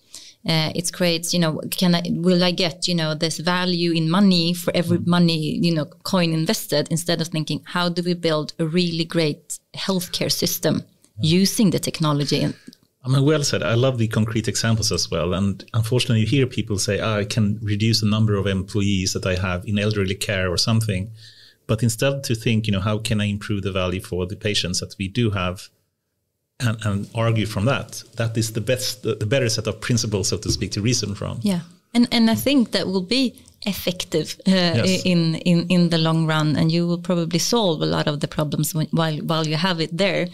It creates, will I get, this value in money for every money, coin invested, instead of thinking, how do we build a really great healthcare system using the technology? Well said. I love the concrete examples as well. And unfortunately, you hear people say, I can reduce the number of employees that I have in elderly care or something. But instead to think, how can I improve the value for the patients that we do have? And argue from that is the better set of principles, so to speak, to reason from. Yeah, and I think that will be effective in the long run, and you will probably solve a lot of the problems while you have it there.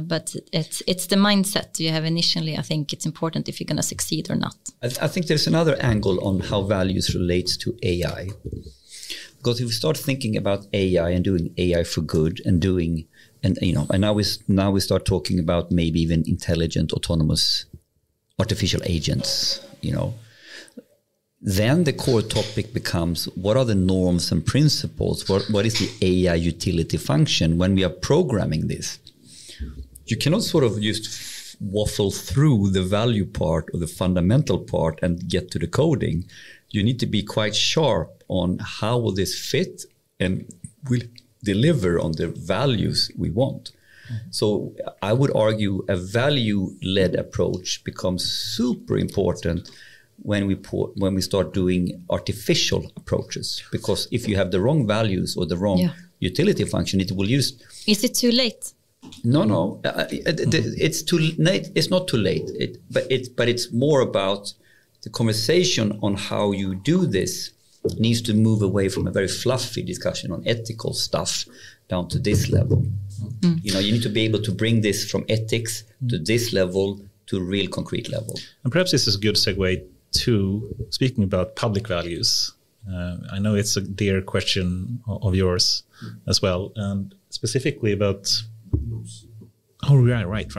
But it's the mindset you have initially. I think it's important if you're going to succeed or not. I think there's another angle on how values relates to AI, because if we start thinking about AI and doing AI for good and doing. And now we start talking about maybe even intelligent, autonomous, artificial agents. Then the core topic becomes: what are the norms and principles? What is the AI utility function when we are programming this? You cannot sort of just waffle through the value part or the fundamental part and get to the coding. You need to be quite sharp on how will this fit and will deliver on the values we want. So I would argue a value-led approach becomes super important when we start doing artificial approaches, because if you have the wrong values or the wrong utility function, it will use. Is it too late? No. It's too late. It's not too late. But it's more about the conversation on how you do this needs to move away from a very fluffy discussion on ethical stuff down to this level. You need to be able to bring this from ethics to this level to a real concrete level. And perhaps this is a good segue to speaking about public values. I know it's a dear question of yours as well, and specifically about. Oh, yeah, right.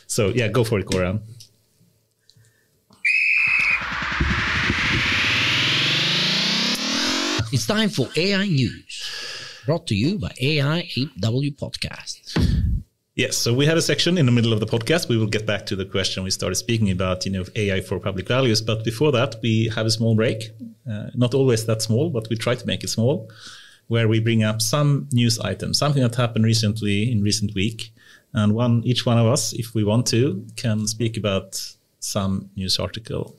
So yeah, go for it, Goran. It's time for AI News, brought to you by AIAW Podcast. Yes, so we had a section in the middle of the podcast. We will get back to the question we started speaking about, AI for public values. But before that, we have a small break. Not always that small, but we try to make it small, where we bring up some news items, something that happened recently in recent week. And each one of us, if we want to, can speak about some news article.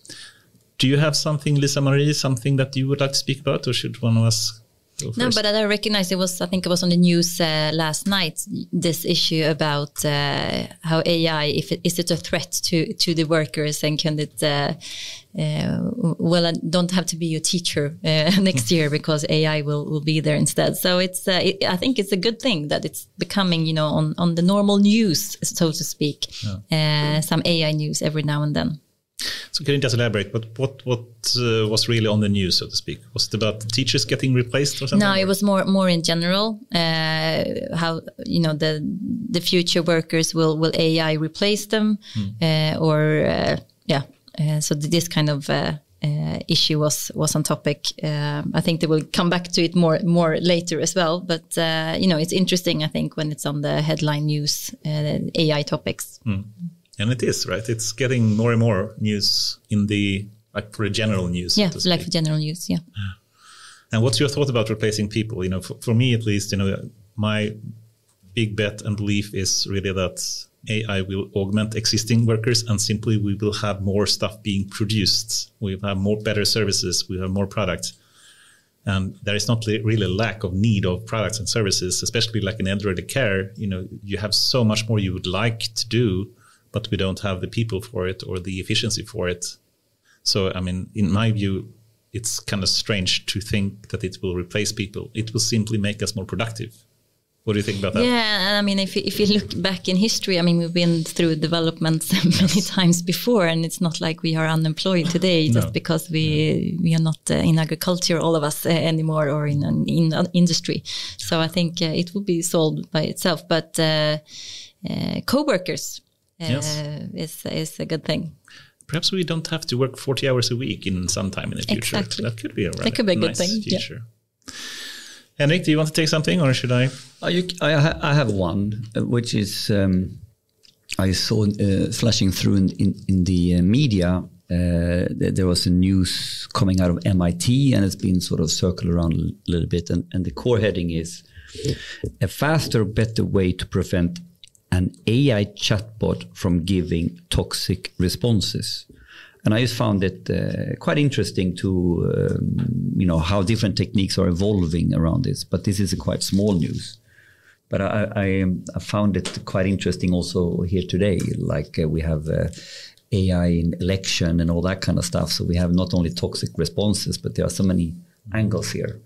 Do you have something, Liza-Maria, something that you would like to speak about, or should one of us go first? No, but I recognize I think it was on the news last night, this issue about how AI, is it a threat to the workers, and can it, I don't have to be a teacher next year because AI will be there instead. So I think it's a good thing that it's becoming, on the normal news, so to speak, some AI news every now and then. So can you just elaborate, but what was really on the news, so to speak? Was it about teachers getting replaced or something? No, it was more in general, how, the future workers, will AI replace them, so this kind of issue was on topic. I think they will come back to it more later as well, but it's interesting, I think, when it's on the headline news, AI topics. And it is, right? It's getting more and more news in for the general news. Yeah, like the general news, yeah. And what's your thought about replacing people? You know, for me at least, you know, my big bet and belief is really that AI will augment existing workers, and simply we will have more stuff being produced. We will have more better services. We have more products. And there is not really a lack of need of products and services, especially like in elderly care. You know, you have so much more you would like to do, but we don't have the people for it or the efficiency for it. So, I mean, in my view, it's kind of strange to think that it will replace people. It will simply make us more productive. What do you think about that? Yeah, I mean, if you look back in history, I mean, we've been through developments many times before, and it's not like we are unemployed today just because we are not in agriculture, all of us anymore, or in industry. So I think it will be solved by itself. But co-workers is a good thing. Perhaps we don't have to work 40 hours a week in some time in the future. Exactly. That could be a good nice thing. future. Yeah. Henrik, do you want to take something, or should I? I have one, which is I saw flashing through in the media. There was a news coming out of MIT, and it's been sort of circled around a little bit. And the core heading is a faster, better way to prevent an AI chatbot from giving toxic responses. And I just found it quite interesting to, how different techniques are evolving around this. But this is a quite small news. But I found it quite interesting also here today. Like we have AI in election and all that kind of stuff. So we have not only toxic responses, but there are so many angles here.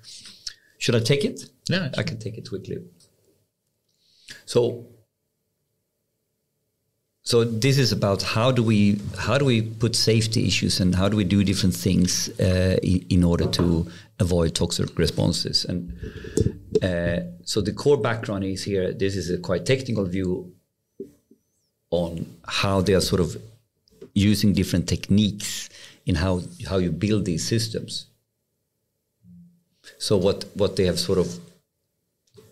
Should I take it? Yeah, I can take it quickly. So this is about how do we put safety issues and how do we do different things in order to avoid toxic responses. And so the core background is here. This is a quite technical view on how they are sort of using different techniques in how you build these systems. So what they have sort of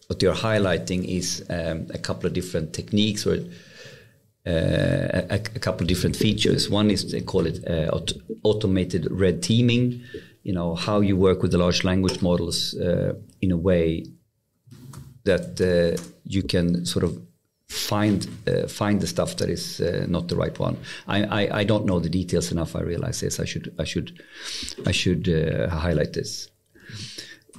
what they are highlighting is a couple of different techniques or a couple of different features. One is they call it automated red teaming. How you work with the large language models in a way that you can sort of find the stuff that is not the right one. I don't know the details enough. I realize this. I should highlight this.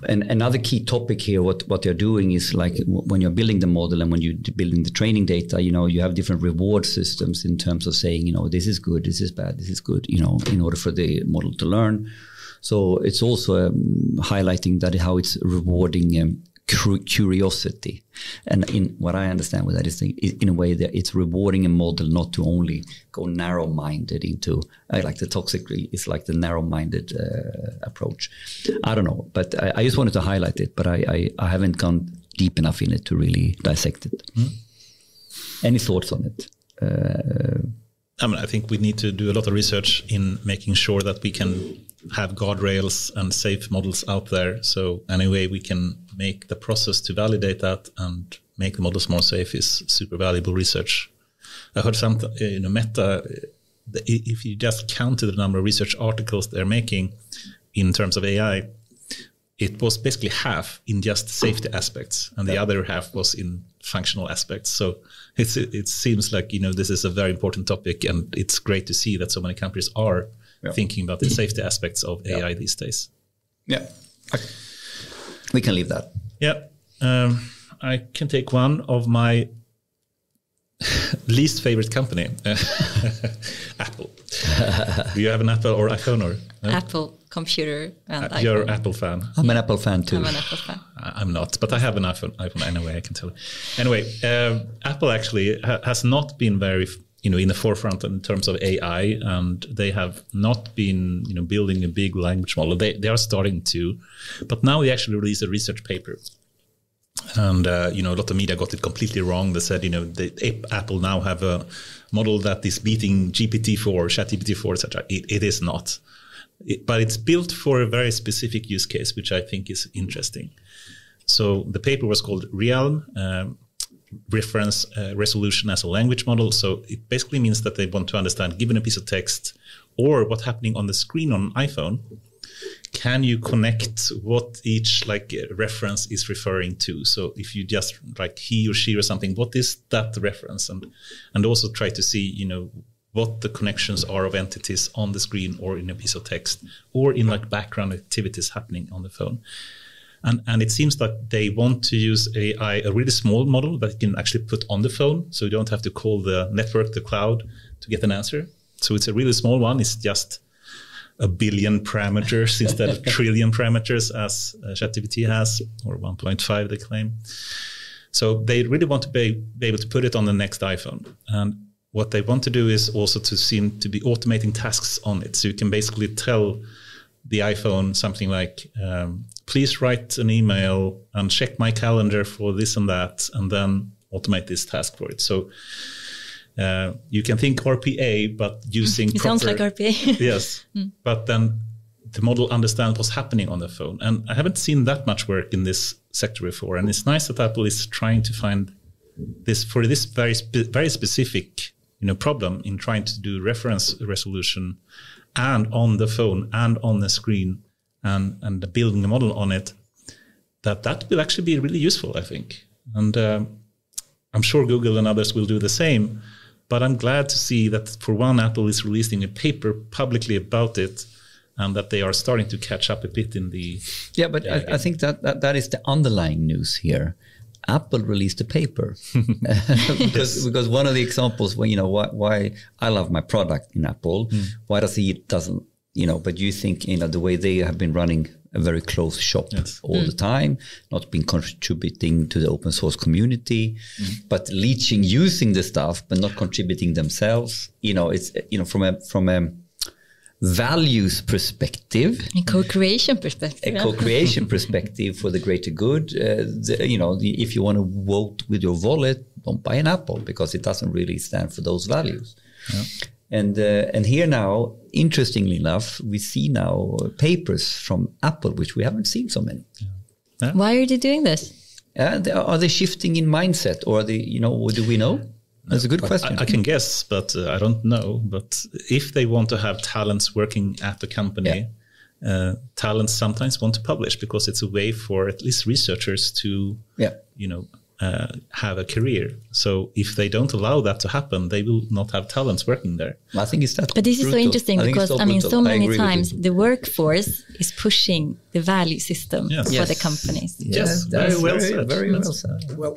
And another key topic here, what they're doing is like when you're building the model and when you're building the training data, you have different reward systems in terms of saying, this is good, this is bad, this is good, in order for the model to learn. So it's also highlighting that how it's rewarding curiosity. And in what I understand with that is in a way that it's rewarding a model not to only go narrow-minded into, like the toxic is like the narrow-minded approach. I don't know, but I just wanted to highlight it, but I haven't gone deep enough in it to really dissect it. Any thoughts on it? I think we need to do a lot of research in making sure that we can have guardrails and safe models out there. So anyway, we can make the process to validate that and make the models more safe is super valuable research. I heard something, Meta, if you just counted the number of research articles they're making in terms of AI, it was basically half in just safety aspects, and the other half was in functional aspects. So it seems like, this is a very important topic, and it's great to see that so many companies are thinking about the safety aspects of AI these days. Yeah. We can leave that. Yeah. I can take one of my least favorite company, Apple. Do you have an Apple or iPhone? Or Apple computer and iPhone. You're an Apple fan. I'm an Apple fan too. I'm an Apple fan. I'm not, but I have an iPhone anyway, I can tell you. Anyway, Apple actually has not been very in the forefront in terms of AI, and they have not been building a big language model. They are starting to, but now they actually released a research paper. And, a lot of media got it completely wrong. They said, Apple now have a model that is beating GPT-4, ChatGPT-4, etc. It is not. But it's built for a very specific use case, which I think is interesting. So the paper was called Realm, Reference Resolution as a Language Model. So it basically means that they want to understand, given a piece of text or what's happening on the screen on an iPhone, can you connect what each like reference is referring to? So if you just like he or she or something, what is that reference? And also try to see, you know, what the connections are of entities on the screen or in a piece of text or in like background activities happening on the phone. And it seems that they want to use AI, a really small model that you can actually put on the phone. So you don't have to call the network, the cloud to get an answer. So it's a really small one. It's just a billion parameters instead of trillion parameters as ChatGPT has, or 1.5 they claim. So they really want to be able to put it on the next iPhone. And what they want to do is also to seem to be automating tasks on it. So you can basically tell the iPhone something like, please write an email and check my calendar for this and that, and then automate this task for it. So you can think RPA, but using it sounds like RPA. Yes, but then the model understands what's happening on the phone. And I haven't seen that much work in this sector before. And it's nice that Apple is trying to find this for this very specific, you know, problem in trying to do reference resolution and on the phone and on the screen and building a model on it, that will actually be really useful, I think. And I'm sure Google and others will do the same. But I'm glad to see that for one, Apple is releasing a paper publicly about it, and that they are starting to catch up a bit in the... Yeah, but I think that is the underlying news here. Apple released a paper because one of the examples when, you know, why I love my product in Apple, why does he doesn't, you know, but you think, you know, the way they have been running a very close shop all the time, not been contributing to the open source community, but using the stuff, but not contributing themselves. You know, it's, you know, from a values perspective, a co-creation perspective, perspective for the greater good. You know, if you want to vote with your wallet, don't buy an Apple because it doesn't really stand for those values. Yeah. And here now, interestingly enough, we see now papers from Apple, which we haven't seen so many. Yeah. Why are they doing this? Are they shifting in mindset, or are they, you know, do we know? That's a good question. I can guess, but I don't know. But if they want to have talents working at the company, talents sometimes want to publish because it's a way for at least researchers to, you know, have a career. So if they don't allow that to happen, they will not have talents working there. I think it's that. But this is so interesting because, I mean, so many times the the workforce is pushing the value system for the companies. Yes, very well said. Very well said. Well,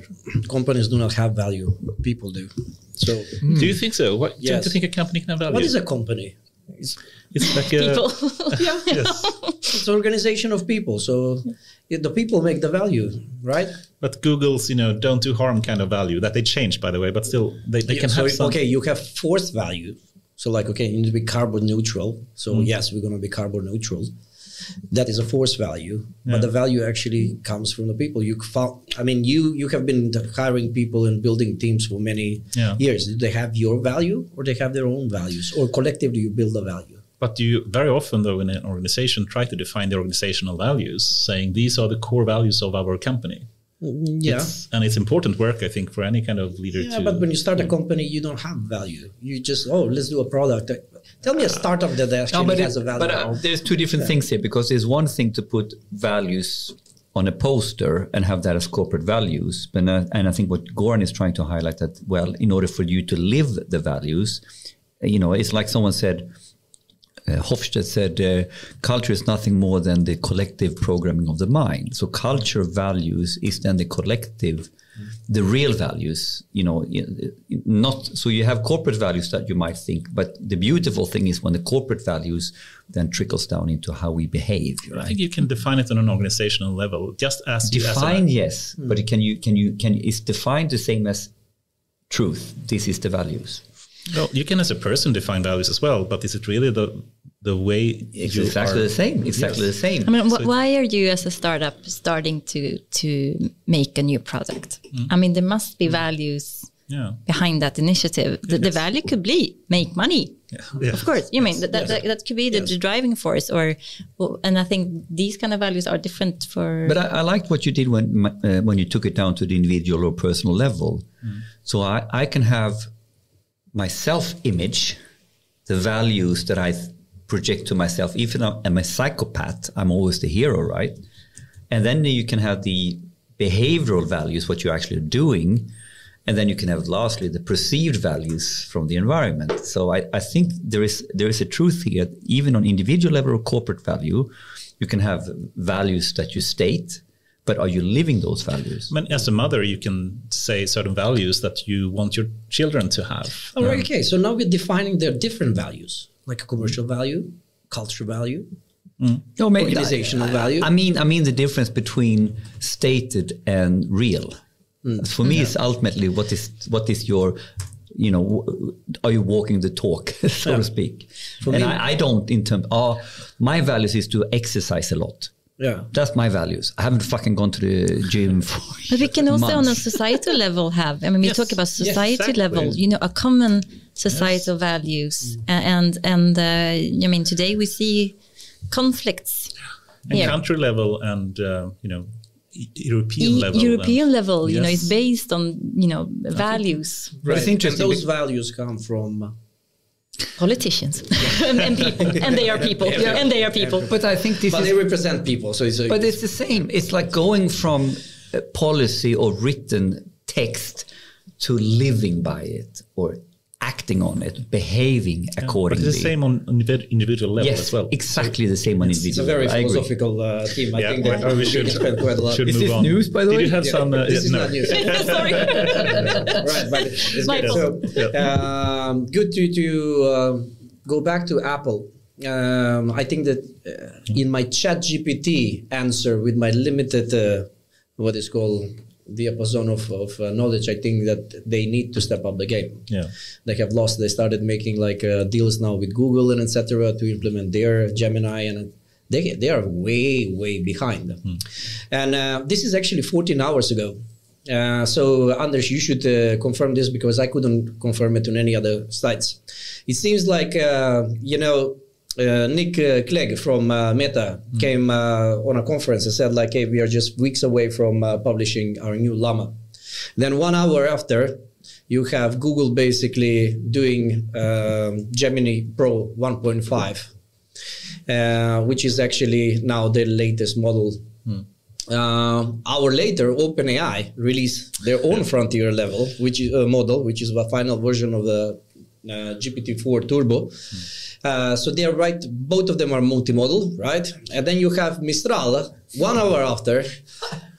companies do not have value. People do. So, do you think so? What, do you think a company can have value? What is a company? It's like people. It's an organization of people. So the people make the value, right? But Google's, you know, don't do harm kind of value that they changed, by the way, but still they can have some. Okay, you have forced value. So like, okay, you need to be carbon neutral. So yes, we're going to be carbon neutral. That is a force value, but the value actually comes from the people. You have been hiring people and building teams for many years. Do they have your value, or they have their own values, or collectively you build a value? But you very often, though, in an organization, try to define the organizational values, saying these are the core values of our company. Yeah, and it's important work, I think, for any kind of leader. Yeah, but when you start a company, you don't have value. You just let's do a product. Tell me a startup that actually has a value. But there's two different things here, because there's one thing to put values on a poster and have that as corporate values. But and I think what Goran is trying to highlight that, well, in order for you to live the values, you know, it's like someone said. Hofstede said, culture is nothing more than the collective programming of the mind. So culture values is then the collective, the real values, you know, not, so you have corporate values that you might think, but the beautiful thing is when the corporate values then trickles down into how we behave. Right? I think you can define it on an organizational level, just as define, yes, but can you, is defined the same as truth? This is the values. Well, you can as a person define values as well, but is it really the way it's exactly the same? Exactly the same. I mean, why are you as a startup starting to make a new product? I mean, there must be values behind that initiative. The value could be make money. Of course, you mean that could be the driving force, and I think these kind of values are different for. But I liked what you did when you took it down to the individual or personal level. So I can have my self-image, the values that I project to myself, even though I'm a psychopath, I'm always the hero, right? And then you can have the behavioral values, what you're actually doing. And then you can have, lastly, the perceived values from the environment. So I think there is a truth here, even on individual level or corporate value, you can have values that you state, but are you living those values? I mean, as a mother, you can say certain values that you want your children to have. All right, okay, so now we're defining their different values, like a commercial value, cultural value, No, maybe organizational value. I mean the difference between stated and real. For me, it's ultimately what is your, are you walking the talk, so to speak? And I don't in terms. My values is to exercise a lot. Yeah, that's my values. I haven't fucking gone to the gym for But we can also months. on a societal level have, we talk about society exactly. level, a common societal values. And today we see conflicts And here. country level and, European level. European level, Yes. is based on, values. But it's interesting. And those values come from Politicians and people, and they are people, and they are people. But I think this but is. they represent people, so But it's the same. It's like going from policy or written text to living by it or acting on it, behaving But accordingly. it's the same on individual level yes, as well. exactly the same on it's individual. a very I agree. philosophical theme. I think that we should spend quite a lot. should Is move this on. news, by the way? Did you have some? This is no. not news. Sorry. Right, but it's My good. fault. So, good to go back to Apple. I think that in my ChatGPT answer with my limited, what is called diapason of knowledge, I think that they need to step up the game. Yeah. They have lost. They started making deals now with Google and etc. to implement their Gemini, and they are way behind. And this is actually 14 hours ago. So Anders, you should confirm this because I couldn't confirm it on any other sites. It seems like Nick Clegg from Meta came on a conference and said hey, we are just weeks away from publishing our new Llama. Then 1 hour after, you have Google basically doing Gemini Pro 1.5, which is actually now their latest model. Hour later, OpenAI released their own frontier level, which is a model, which is the final version of the GPT-4 Turbo. So they are right. Both of them are multimodal, right? And then you have Mistral. 1 hour after,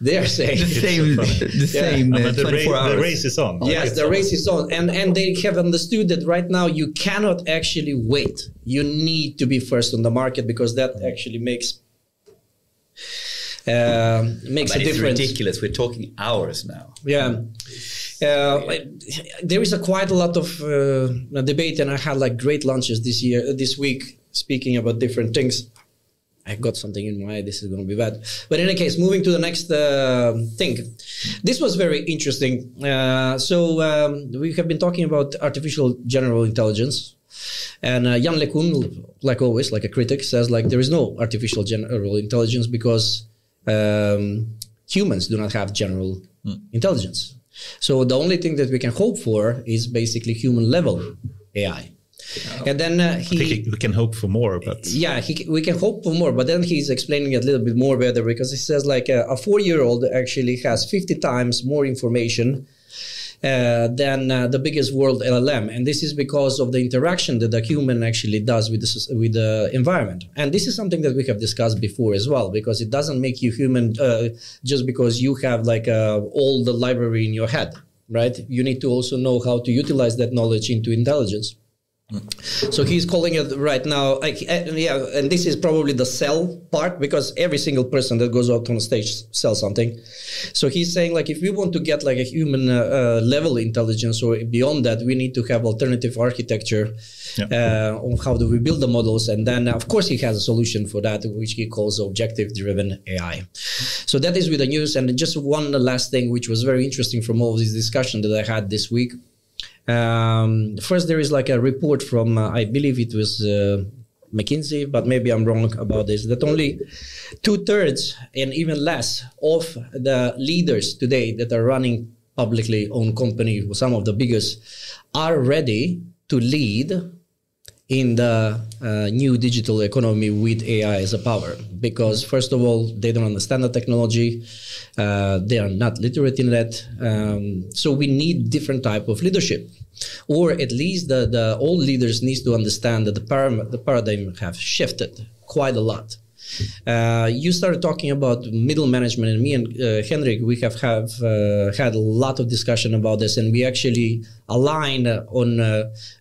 they are saying the same But 24 hours. the race is on. yes, the race is on, and they have understood that right now you cannot actually wait. You need to be first on the market because that actually makes a But it's difference. ridiculous. We're talking hours now. Yeah. There is quite a lot of debate, and I had great lunches this week, speaking about different things. I got something in my eye. This is going to be bad. But in any case, moving to the next thing. This was very interesting. So we have been talking about artificial general intelligence. And Jan LeCun, like always, like a critic, says there is no artificial general intelligence because humans do not have general intelligence. So the only thing that we can hope for is basically human level AI. And then we can hope for more, but we can hope for more. But then he's explaining it a little bit more better because he says a 4-year-old actually has 50 times more information than the biggest world LLM, and this is because of the interaction that the human actually does with the environment. And this is something that we have discussed before as well, because it doesn't make you human just because you have all the library in your head, right? You need to also know how to utilize that knowledge into intelligence. So he's calling it right now, and this is probably the sell part, because every single person that goes out on stage sells something. So he's saying if we want to get a human level intelligence or beyond that, we need to have alternative architecture on how do we build the models. And then of course he has a solution for that, which he calls objective driven AI. So that is with the news. And just one last thing, which was very interesting from all this discussion that I had this week. First, there is a report from, I believe it was McKinsey, but maybe I'm wrong about this, that only 2/3 and even less of the leaders today that are running publicly owned company, some of the biggest, are ready to lead in the new digital economy with AI as a power. Because first of all, they don't understand the technology. They are not literate in that. So we need different type of leadership. Or at least the old leaders need to understand that the paradigm have shifted quite a lot. You started talking about middle management, and me and Henrik, we have had a lot of discussion about this, and we actually align on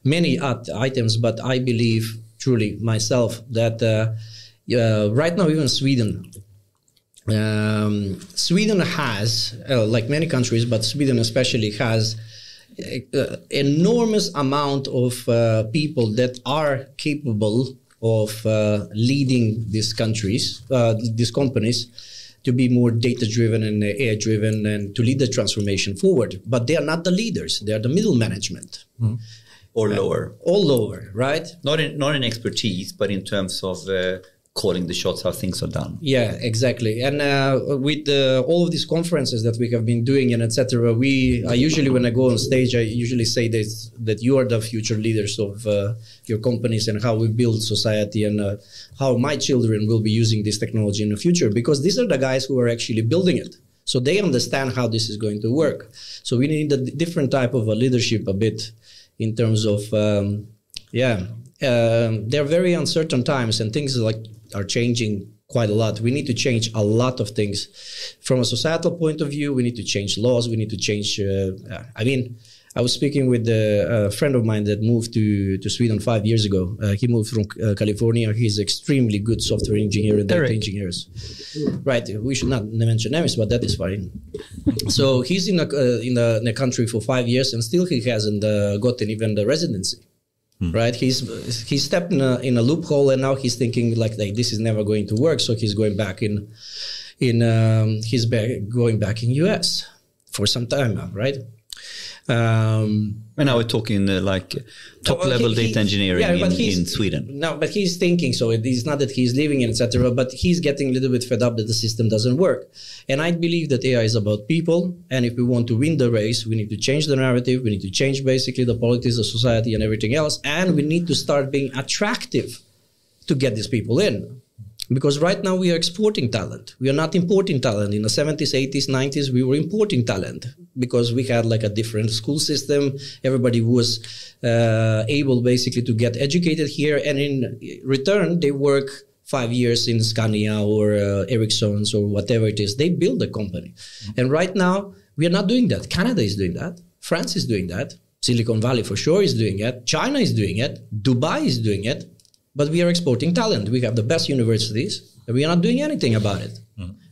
many items. But I believe truly myself that right now, even Sweden has, like many countries, but Sweden especially has enormous amount of people that are capable of leading these countries, these companies, to be more data-driven and AI-driven and to lead the transformation forward. But they are not the leaders; they are the middle management, or lower, all lower, right? Not in expertise, but in terms of calling the shots, how things are done. Yeah, exactly. And with all of these conferences that we have been doing and etc., I usually, when I go on stage, I usually say this, that you are the future leaders of your companies and how we build society and how my children will be using this technology in the future, because these are the guys who are actually building it. So they understand how this is going to work. So we need a different type of a leadership a bit in terms of, they're very uncertain times and things are changing quite a lot. We need to change a lot of things. From a societal point of view, we need to change laws. We need to change, I was speaking with a friend of mine that moved to Sweden 5 years ago. He moved from California. He's extremely good software engineer and data engineers. Right. We should not mention names, but that is fine. So he's in the country for 5 years and still he hasn't gotten even the residency. Right, he's stepped in a loophole, and now he's thinking like this is never going to work. So he's going back going back in US for some time now, right? And now we're talking top level data engineering in Sweden. No, but he's thinking so. It's not that he's leaving, etc. But he's getting a little bit fed up that the system doesn't work. And I believe that AI is about people. And if we want to win the race, we need to change the narrative. We need to change basically the politics of society and everything else. And we need to start being attractive to get these people in. Because right now we are exporting talent. We are not importing talent. In the 70s, 80s, 90s, we were importing talent because we had a different school system. Everybody was able basically to get educated here. And in return, they work 5 years in Scania or Ericsson's or whatever it is. They build a company. And right now, we are not doing that. Canada is doing that. France is doing that. Silicon Valley for sure is doing it. China is doing it. Dubai is doing it. But we are exporting talent. We have the best universities, and we are not doing anything about it.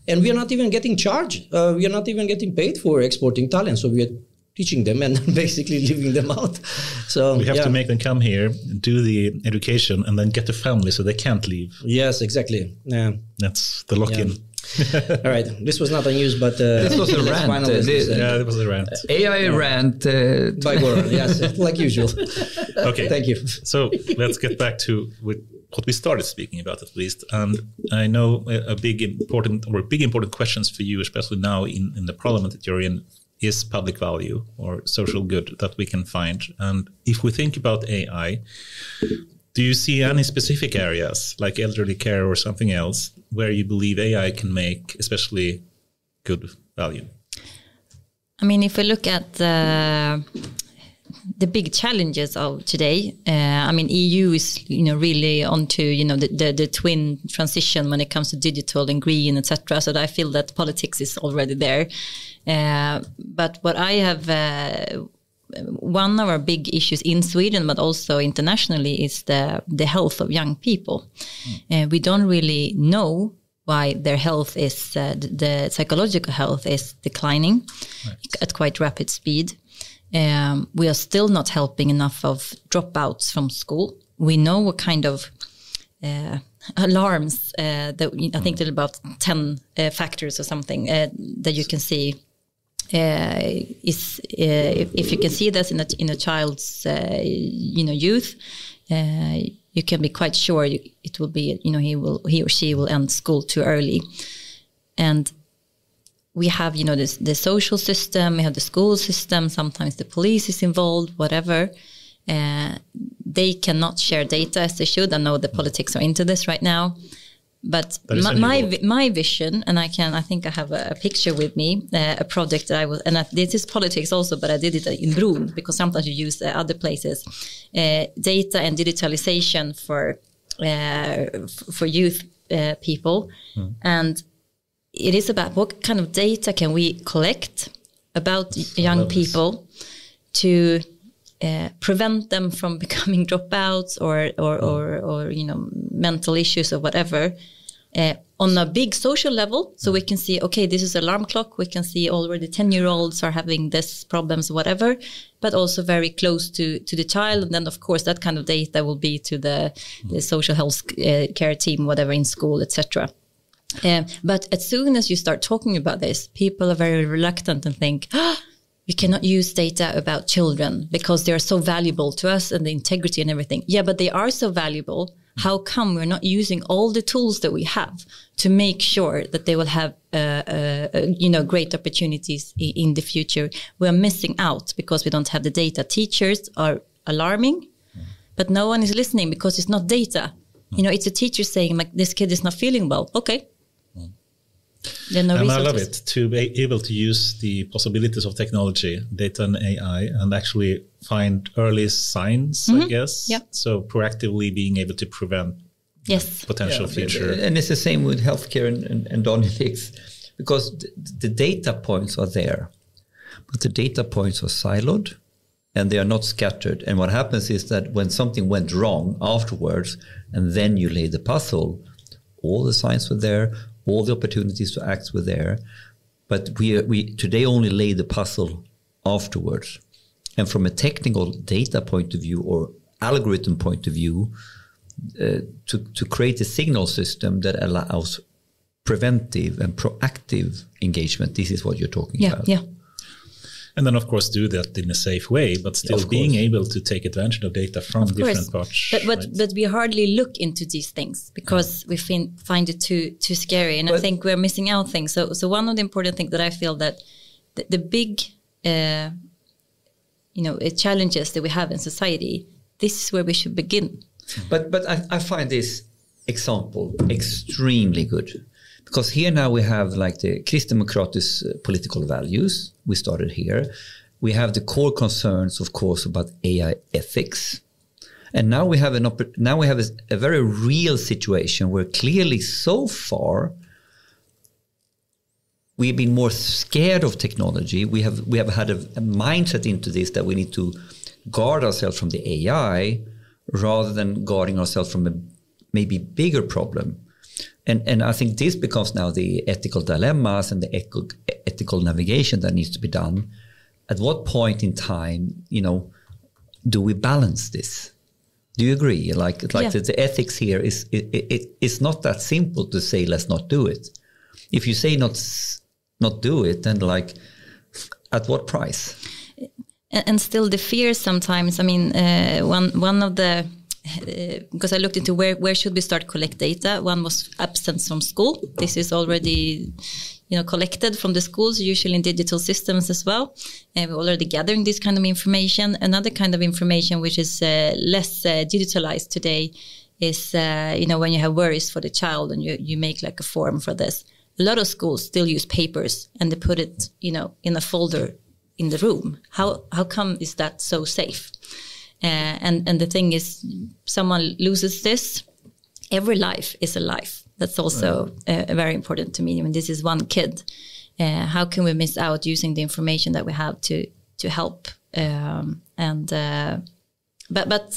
And we are not even getting charged. We are not even getting paid for exporting talent. So we are teaching them and basically leaving them out. So we have to make them come here, do the education, and then get a family so they can't leave. Yes, exactly. Yeah. That's the lock-in. Yeah. All right. This was not a news, but this was a rant. It was a rant. AI rant by Goran. Yes, like usual. Okay. Thank you. So let's get back to what we started speaking about, at least. And I know big important questions for you, especially now in the parliament that you're in, is public value or social good that we can find. And if we think about AI, do you see any specific areas like elderly care or something else where you believe AI can make especially good value? I mean, if we look at the big challenges of today, EU is really onto the twin transition when it comes to digital and green, etc. So I feel that politics is already there. But what I have. One of our big issues in Sweden, but also internationally, is the health of young people. We don't really know why their health is, the psychological health is declining at quite rapid speed. We are still not helping enough of dropouts from school. We know what kind of alarms that I think there are about 10 factors or something that you can see. If you can see this in a child's youth, you can be quite sure it will be he or she will end school too early. And we have the social system, we have the school system, sometimes the police is involved, whatever. they cannot share data as they should. I know the politics are into this right now, but my vision, and I think I have a picture with me, a project that I was, and this is politics also, but I did it in Bron because sometimes you use other places, data and digitalization for youth people, and it is about what kind of data can we collect about young people to prevent them from becoming dropouts or mental issues or whatever on a big social level. So we can see, okay, this is alarm clock. We can see already 10-year-olds are having this problems, whatever, but also very close to the child. And then, of course, that kind of data will be to the social health care team, whatever, in school, etc. But as soon as you start talking about this, people are very reluctant and think, we cannot use data about children because they are so valuable to us and the integrity and everything. Yeah, but they are so valuable. How come we're not using all the tools that we have to make sure that they will have, great opportunities in the future? We're missing out because we don't have the data. Teachers are alarming, but no one is listening because it's not data. It's a teacher saying, like, this kid is not feeling well. Okay. And I love it to be able to use the possibilities of technology, data and AI, and actually find early signs, I guess. Yeah. So proactively being able to prevent potential future. And it's the same with healthcare and analytics, because the data points are there, but the data points are siloed and they are not scattered. And what happens is that when something went wrong afterwards, and then you lay the puzzle, all the signs were there, all the opportunities to act were there, but we today only lay the puzzle afterwards. And from a technical data point of view or algorithm point of view, to create a signal system that allows preventive and proactive engagement, this is what you're talking about. Yeah. And then, of course, do that in a safe way, but still being able to take advantage of data from different parts. But we hardly look into these things because we find it too scary, and I think we're missing out things. So one of the important things that I feel that the big, challenges that we have in society, this is where we should begin. But I find this example extremely good. Because here now we have like the Kristdemokratisk political values. We started here. We have the core concerns, of course, about AI ethics. And now we have a very real situation where clearly so far we've been more scared of technology. We have had a mindset into this that we need to guard ourselves from the AI rather than guarding ourselves from a maybe bigger problem. And I think this becomes now the ethical dilemmas and the ethical navigation that needs to be done. At what point in time, do we balance this? Do you agree? The ethics here is it's not that simple to say let's not do it. If you say not do it, then at what price? And still the fear sometimes. I mean, one of the because I looked into where should we start collect data. One was absence from school. This is already collected from the schools, usually in digital systems as well. And we're already gathering this kind of information. Another kind of information which is less digitalized today is when you have worries for the child and you make like a form for this. A lot of schools still use papers and they put it in a folder in the room. How come is that so safe? And the thing is, someone loses this, every life is a life. That's also very important to me. I mean, this is one kid. How can we miss out using the information that we have to help? But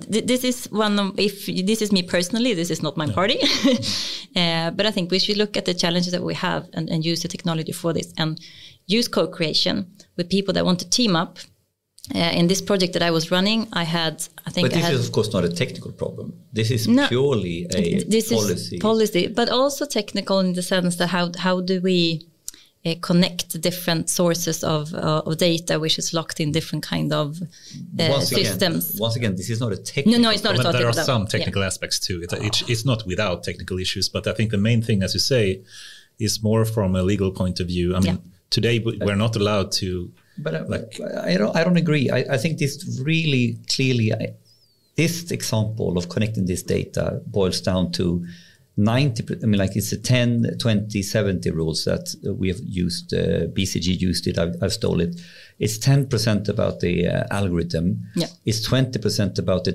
this is one of, if this is me personally, this is not my party. But I think we should look at the challenges that we have and use the technology for this and use co-creation with people that want to team up. In this project that I was running, But this is, of course, not a technical problem. This is purely a policy. But also technical in the sense that how do we connect different sources of data, which is locked in different kind of systems. Once again, this is not a technical. No, it's not. But there are some technical aspects to it. It's not without technical issues, but I think the main thing, as you say, is more from a legal point of view. I mean, today we're not allowed to But I don't agree. I think this really clearly, this example of connecting this data boils down to 90%. I mean, like it's a 10, 20, 70 rules that we have used. BCG used it. I've stole it. It's 10% about the algorithm. Yeah. It's 20% about the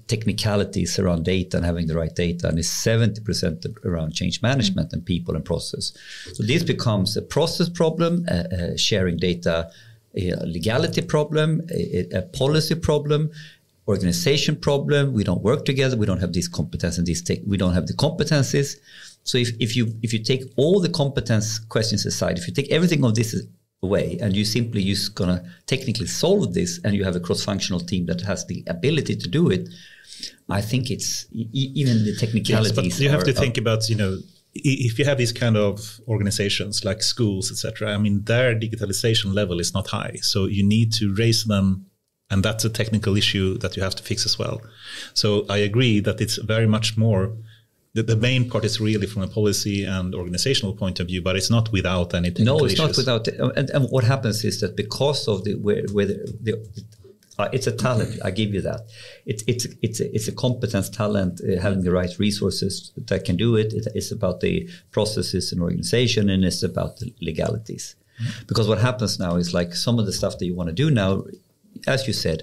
technicalities around data and having the right data. And it's 70% around change management and people and process. So this becomes a process problem, sharing data, a legality problem, a policy problem, organization problem. We don't work together. We don't have these competence and we don't have the competencies. So if you take all the competence questions aside, if you take everything of this away and you simply just gonna technically solve this, and you have a cross-functional team that has the ability to do it, I think it's even the technicalities. Yes, but you have to think about, if you have these kind of organizations like schools, etc. I mean, their digitalization level is not high, so you need to raise them. And that's a technical issue that you have to fix as well. So I agree that it's very much more, the main part is really from a policy and organizational point of view, but it's not without any technical issues. No, it's not without. And what happens is that because of it's a talent. I give you that. It's a competence, talent, having the right resources that can do it. It's about the processes and organization, and it's about the legalities. Mm-hmm. Because what happens now is like some of the stuff that you want to do now, as you said,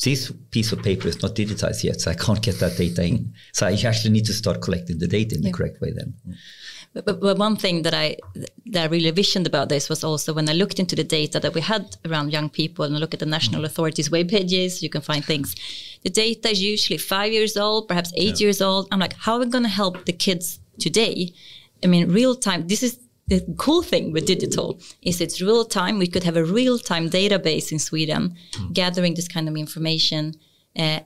this piece of paper is not digitized yet, so I can't get that data in. So I actually need to start collecting the data in the correct way then. But one thing that I really visioned about this was also when I looked into the data that we had around young people and look at the national authorities' web pages, you can find things. The data is usually 5 years old, perhaps 8 years old. I'm like, how are we going to help the kids today? I mean, real time, this is the cool thing with digital is it's real time. We could have a real time database in Sweden, gathering this kind of information and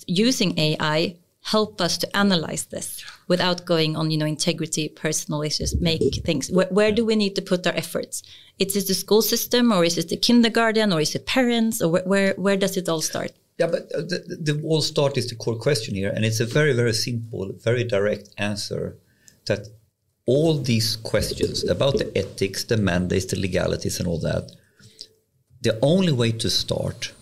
using AI help us to analyze this without going on, integrity, personal issues, make things. Where do we need to put our efforts? Is it the school system, or is it the kindergarten, or is it parents, or where does it all start? Yeah, but the all start is the core question here, and it's a very, very simple, very direct answer that all these questions about the ethics, the mandates, the legalities and all that, the only way to start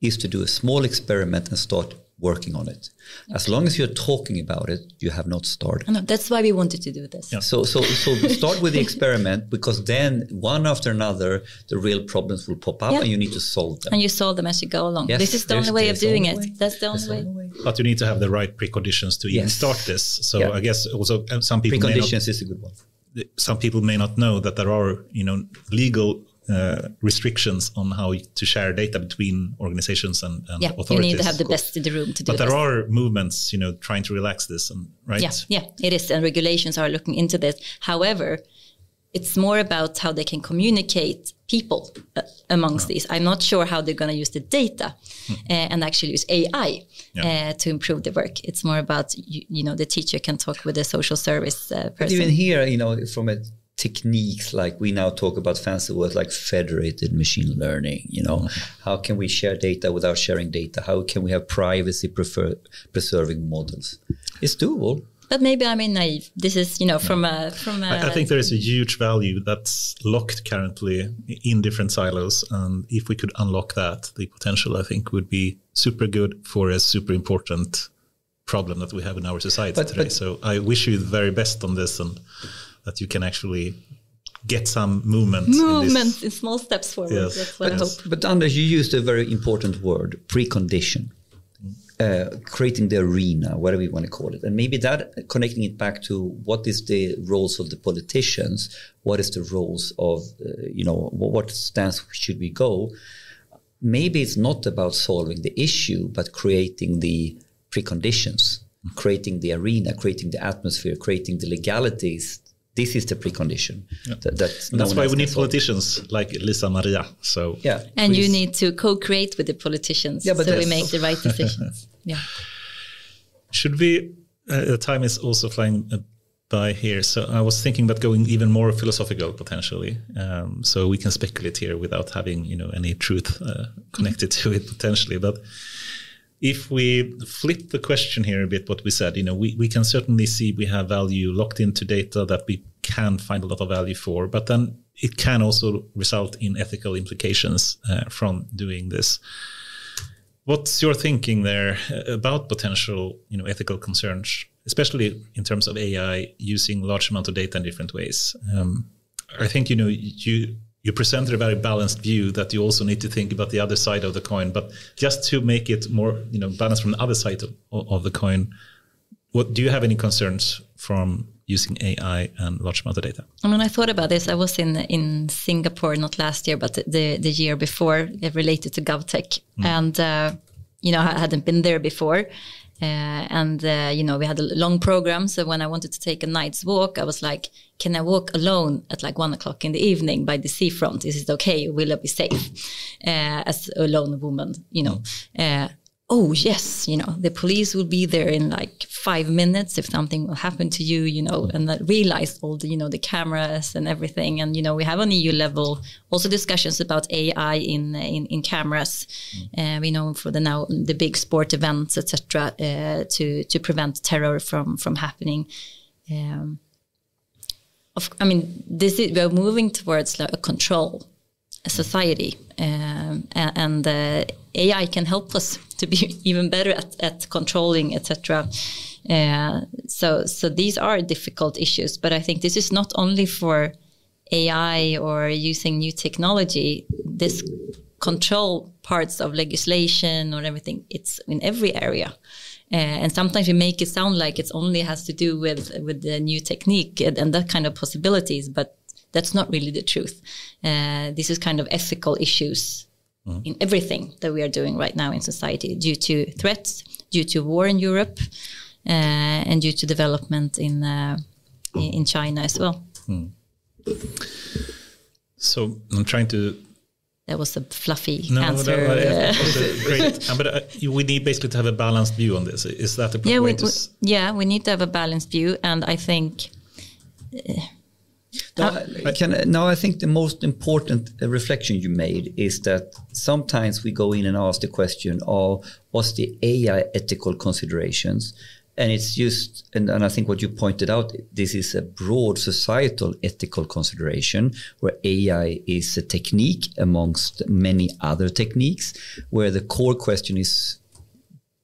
is to do a small experiment and start working on it. As long as you're talking about it, you have not started. No, that's why we wanted to do this. Yeah. So start with the experiment, because then one after another, the real problems will pop up and you need to solve them. And you solve them as you go along. Yes, this is the only way of doing it. That's the only way. But you need to have the right preconditions to even start this. So I guess also some people preconditions is a good one. Some people may not know that there are, legal restrictions on how to share data between organizations and authorities. You need to have the best in the room to do it. But there are movements, trying to relax this, right? Yeah, it is. And regulations are looking into this. However, it's more about how they can communicate people amongst these. I'm not sure how they're going to use the data and actually use AI to improve the work. It's more about, the teacher can talk with the social service person. But even here, from a techniques, like we now talk about fancy words like federated machine learning, how can we share data without sharing data? How can we have privacy preserving models? It's doable. But maybe I'm naive. This is, from a... I think there is a huge value that's locked currently in different silos. And if we could unlock that, the potential, I think, would be super good for a super important problem that we have in our society today. So I wish you the very best on this, and that you can actually get some movement in small steps forward. Yes. That's what I hope. But Anders, you used a very important word, precondition. Creating the arena, whatever you want to call it. And maybe that, connecting it back to what is the roles of the politicians, what is the roles of, what stance should we go? Maybe it's not about solving the issue, but creating the preconditions, creating the arena, creating the atmosphere, creating the legalities. This is the precondition. Yeah. That's why we need politicians like Liza-Maria. So and you need to co-create with the politicians so we make the right decisions. Should we? Time is also flying by here. So I was thinking about going even more philosophical potentially. So we can speculate here without having any truth connected to it potentially, but. If we flip the question here a bit, what we said, we can certainly see we have value locked into data that we can find a lot of value for. But then it can also result in ethical implications from doing this. What's your thinking there about potential, ethical concerns, especially in terms of AI using large amount of data in different ways? I think, you presented a very balanced view that you also need to think about the other side of the coin, but just to make it more, balanced from the other side of the coin, what do you have any concerns from using AI and large amount of data? I thought about this. I was in Singapore, not last year, but the year before, related to GovTech. And, I hadn't been there before. We had a long program. So when I wanted to take a night's walk, I was like, can I walk alone at like 1:00 in the evening by the seafront? Is it okay? Will I be safe as a lone woman, oh yes, the police will be there in like 5 minutes if something will happen to you, and I realized all the, the cameras and everything. And, we have on EU level also discussions about AI in cameras, for the big sport events, etc., to prevent terror from happening. We are moving towards a control society, and AI can help us to be even better at controlling, etc. So these are difficult issues, but I think this is not only for AI or using new technology. This control parts of legislation or everything, it's in every area. And sometimes we make it sound like it only has to do with the new technique and that kind of possibilities, but that's not really the truth. This is kind of ethical issues in everything that we are doing right now in society, due to threats, due to war in Europe, and due to development in China as well. So I'm trying to... That was a fluffy answer. Great. But we need basically to have a balanced view on this. Is that the way to... we need to have a balanced view, and I think... I think the most important reflection you made is that sometimes we go in and ask the question of what's the AI ethical considerations, and it's just, and I think what you pointed out, this is a broad societal ethical consideration where AI is a technique amongst many other techniques, where the core question is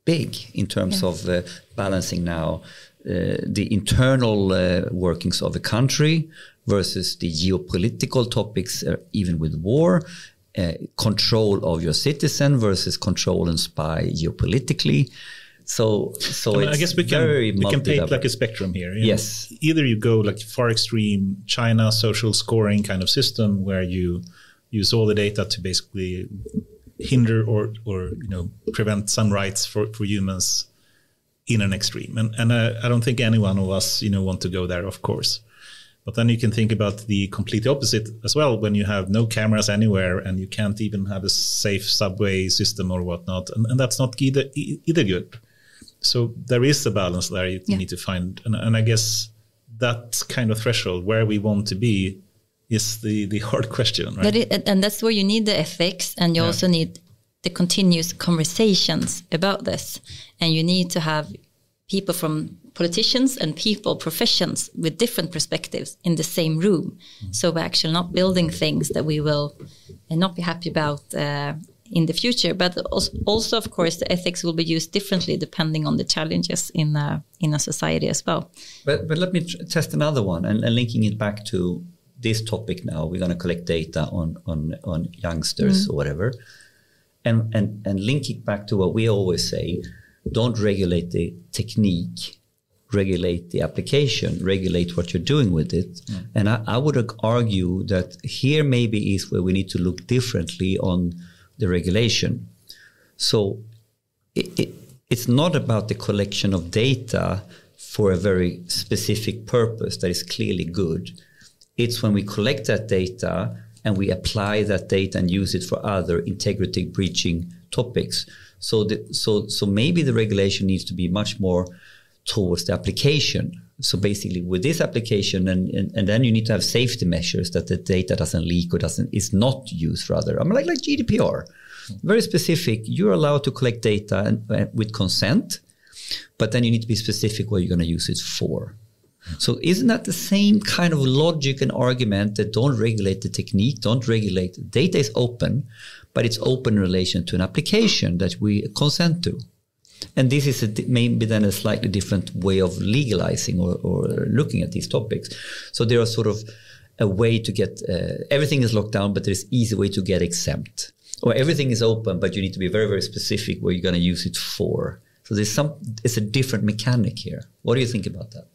big in terms of balancing now the internal workings of a country versus the geopolitical topics, even with war, control of your citizen versus control and spy geopolitically. So I guess we can paint like a spectrum here. Yes. Either you go like far extreme China social scoring kind of system where you use all the data to basically hinder or prevent some rights for humans in an extreme. And I don't think any one of us want to go there, of course. But then you can think about the complete opposite as well, when you have no cameras anywhere and you can't even have a safe subway system or whatnot. And that's not either good. So there is a balance there you need to find. And I guess that kind of threshold where we want to be is the hard question, right? And that's where you need the ethics, and you also need the continuous conversations about this. And you need to have people from politicians and professions with different perspectives in the same room. So we're actually not building things that we will not be happy about in the future. But also, of course, the ethics will be used differently depending on the challenges in a society as well. But let me test another one and linking it back to this topic now. We're going to collect data on youngsters or whatever. And link it back to what we always say: don't regulate the technique, regulate the application, regulate what you're doing with it. And I would argue that here maybe is where we need to look differently on the regulation. So it's not about the collection of data for a very specific purpose that is clearly good. It's when we collect that data and we apply that data and use it for other integrity breaching topics. So maybe the regulation needs to be much more towards the application. So basically with this application, and then you need to have safety measures that the data doesn't leak or is not used rather. I mean, like GDPR, very specific. You're allowed to collect data with consent, but then you need to be specific what you're going to use it for. So isn't that the same kind of logic and argument that don't regulate the technique, don't regulate data is open, but it's open in relation to an application that we consent to. And this is maybe then a slightly different way of legalizing or looking at these topics. So there are sort of a way to get, everything is locked down, but there's easy way to get exempt. Or everything is open, but you need to be very, very specific where you're going to use it for. So it's a different mechanic here. What do you think about that?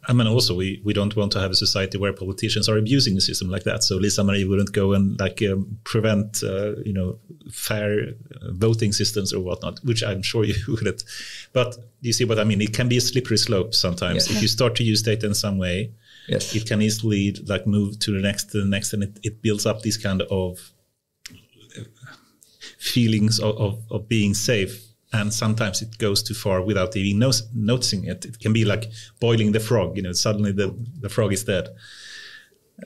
I mean, also, we don't want to have a society where politicians are abusing the system like that. So Liza-Maria wouldn't go and prevent, fair voting systems or whatnot, which I'm sure you wouldn't. But you see what I mean? It can be a slippery slope sometimes. Yes. If you start to use data in some way, yes, it can easily move to the next, and it builds up these kind of feelings of being safe. And sometimes it goes too far without even noticing it. It can be like boiling the frog. Suddenly the frog is dead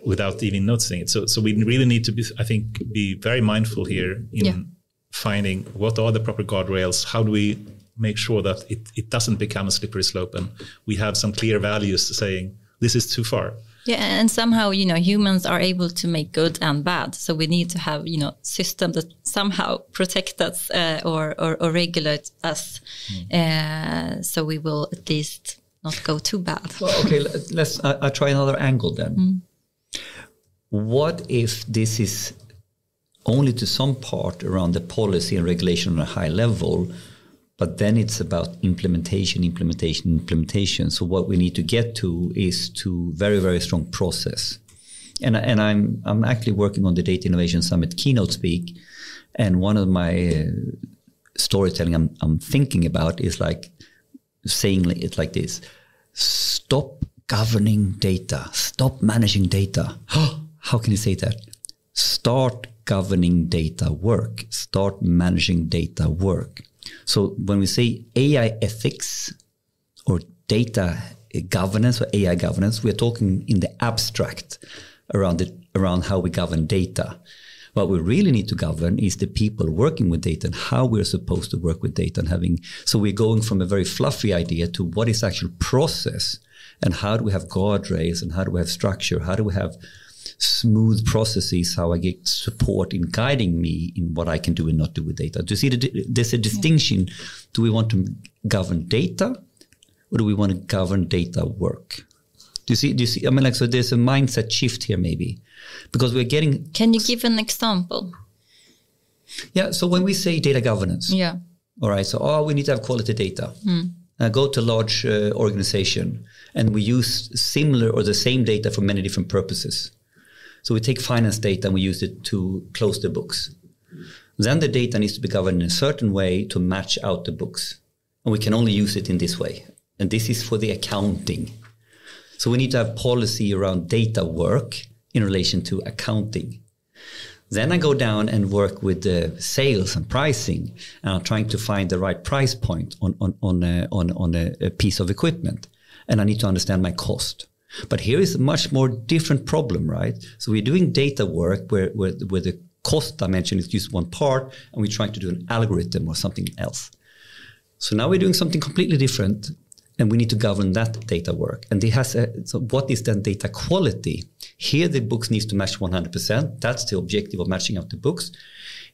without even noticing it. So we really need to be very mindful here in finding what are the proper guardrails. How do we make sure that it doesn't become a slippery slope, and we have some clear values saying this is too far. Yeah, and somehow, humans are able to make good and bad. So we need to have, system that somehow protect us or regulate us. So we will at least not go too bad. Well, okay, I'll try another angle then. What if this is only to some part around the policy and regulation on a high level, but then it's about implementation. So what we need to get to is to very, very strong process. And I'm actually working on the Data Innovation Summit keynote speak. And one of my storytelling I'm thinking about is like saying it like this: stop governing data, stop managing data. How can you say that? Start governing data work, start managing data work. So when we say AI ethics or data governance or AI governance, we're talking in the abstract around how we govern data. What we really need to govern is the people working with data and how we're supposed to work with data so we're going from a very fluffy idea to what is actual process, and how do we have guardrails, and how do we have structure, how do we have smooth processes, how I get support in guiding me in what I can do and not do with data. Do you see there's a distinction? Do we want to govern data, or do we want to govern data work? Do you see? I mean, so there's a mindset shift here maybe, because we're getting... Can you give an example? Yeah, so when we say data governance, all right, so we need to have quality data. Go to a large organization, and we use similar or the same data for many different purposes. So we take finance data and we use it to close the books. Then the data needs to be governed in a certain way to match out the books. And we can only use it in this way. And this is for the accounting. So we need to have policy around data work in relation to accounting. Then I go down and work with sales and pricing, and I'm trying to find the right price point on a piece of equipment. And I need to understand my cost. But here is a much more different problem, right? So we're doing data work where the cost dimension is just one part, and we're trying to do an algorithm or something else. So now we're doing something completely different, and we need to govern that data work. And so what is then data quality? Here the books needs to match 100%. That's the objective of matching out the books.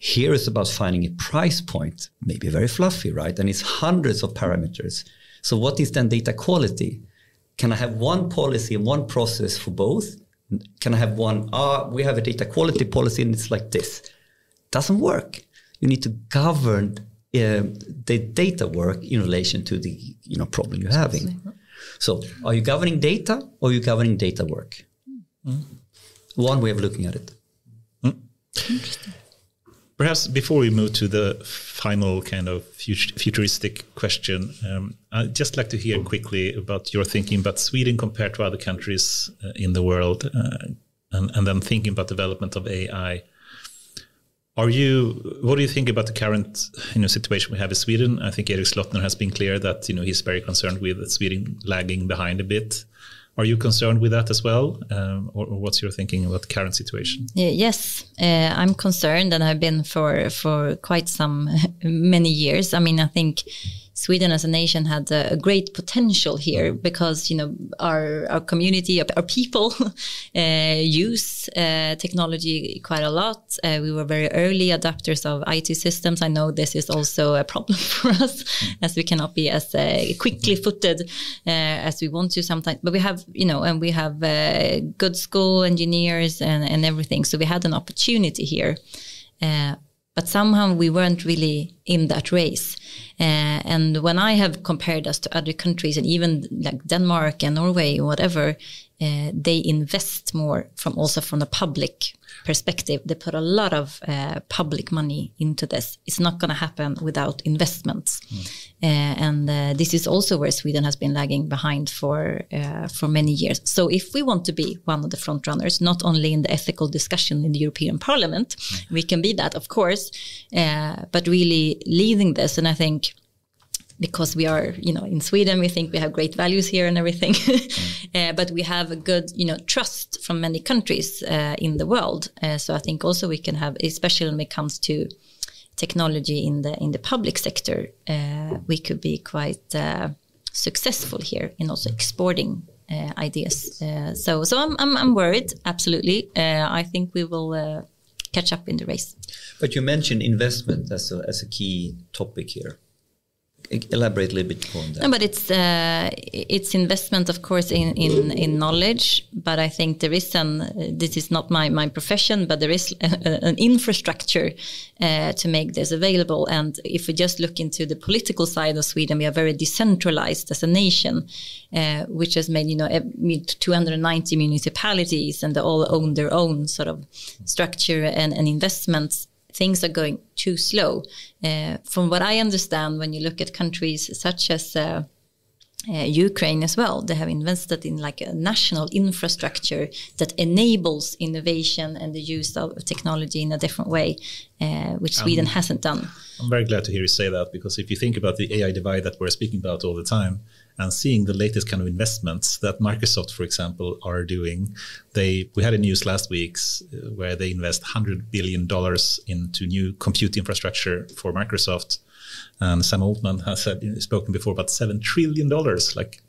Here is about finding a price point, maybe very fluffy, right? And it's hundreds of parameters. So what is then data quality? Can I have one policy and one process for both? Can I have one, we have a data quality policy and it's like this? Doesn't work. You need to govern the data work in relation to the problem you're having. So are you governing data, or are you governing data work? One way of looking at it. Interesting. Perhaps before we move to the final kind of futuristic question, I'd just like to hear quickly about your thinking about Sweden compared to other countries in the world, and then thinking about development of AI. What do you think about the current situation we have in Sweden? I think Erik Slottner has been clear that he's very concerned with Sweden lagging behind a bit. Are you concerned with that as well? Or what's your thinking about the current situation? Yes, I'm concerned, and I've been for quite many years. I mean, I think Sweden as a nation had a great potential here because, our community, our people use technology quite a lot. We were very early adopters of IT systems. I know this is also a problem for us as we cannot be as quickly footed as we want to sometimes. But we have, and we have good school engineers and everything. So we had an opportunity here. But somehow we weren't really in that race. And when I have compared us to other countries, and even like Denmark and Norway or whatever, they invest more from the public perspective. They put a lot of public money into this. It's not going to happen without investments. And this is also where Sweden has been lagging behind for many years. So if we want to be one of the front runners, not only in the ethical discussion in the European Parliament, we can be that, of course, but really leading this. And I think because we are, in Sweden, we think we have great values here and everything, but we have a good, trust from many countries in the world. So I think also we can have, especially when it comes to technology in the public sector, we could be quite successful here in also exporting ideas. So I'm worried, absolutely. I think we will catch up in the race. But you mentioned investment as a key topic here. Elaborate a little bit more on that. No, but it's investment, of course, in knowledge. But I think there is this is not my profession, but there is an infrastructure to make this available. And if we just look into the political side of Sweden, we are very decentralized as a nation, which has made 290 municipalities, and they all own their own sort of structure and investments. Things are going too slow. From what I understand, when you look at countries such as Ukraine as well, they have invested in like a national infrastructure that enables innovation and the use of technology in a different way, which Sweden hasn't done. I'm very glad to hear you say that, because if you think about the AI divide that we're speaking about all the time, and seeing the latest kind of investments that Microsoft, for example, are doing. We had a news last week where they invest $100 billion into new compute infrastructure for Microsoft. And Sam Altman has spoken before about $7 trillion, like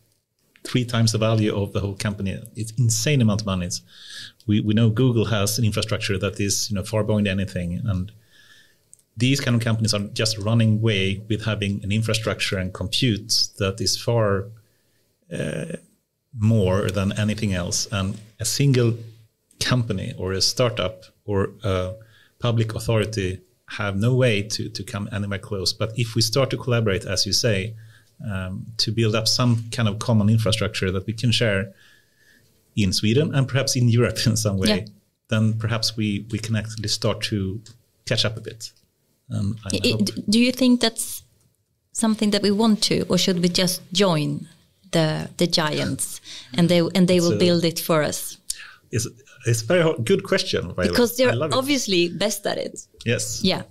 3 times the value of the whole company. It's insane amount of money. We know Google has an infrastructure that is far beyond anything. And these kind of companies are just running away with having an infrastructure and compute that is far more than anything else. And a single company or a startup or a public authority have no way to come anywhere close. But if we start to collaborate, as you say, to build up some kind of common infrastructure that we can share in Sweden and perhaps in Europe in some way, then perhaps we can actually start to catch up a bit. Do you think that's something that we want to, or should we just join the giants and they will build it for us? It's a very good question, because they're obviously best at it. Yes. Yeah.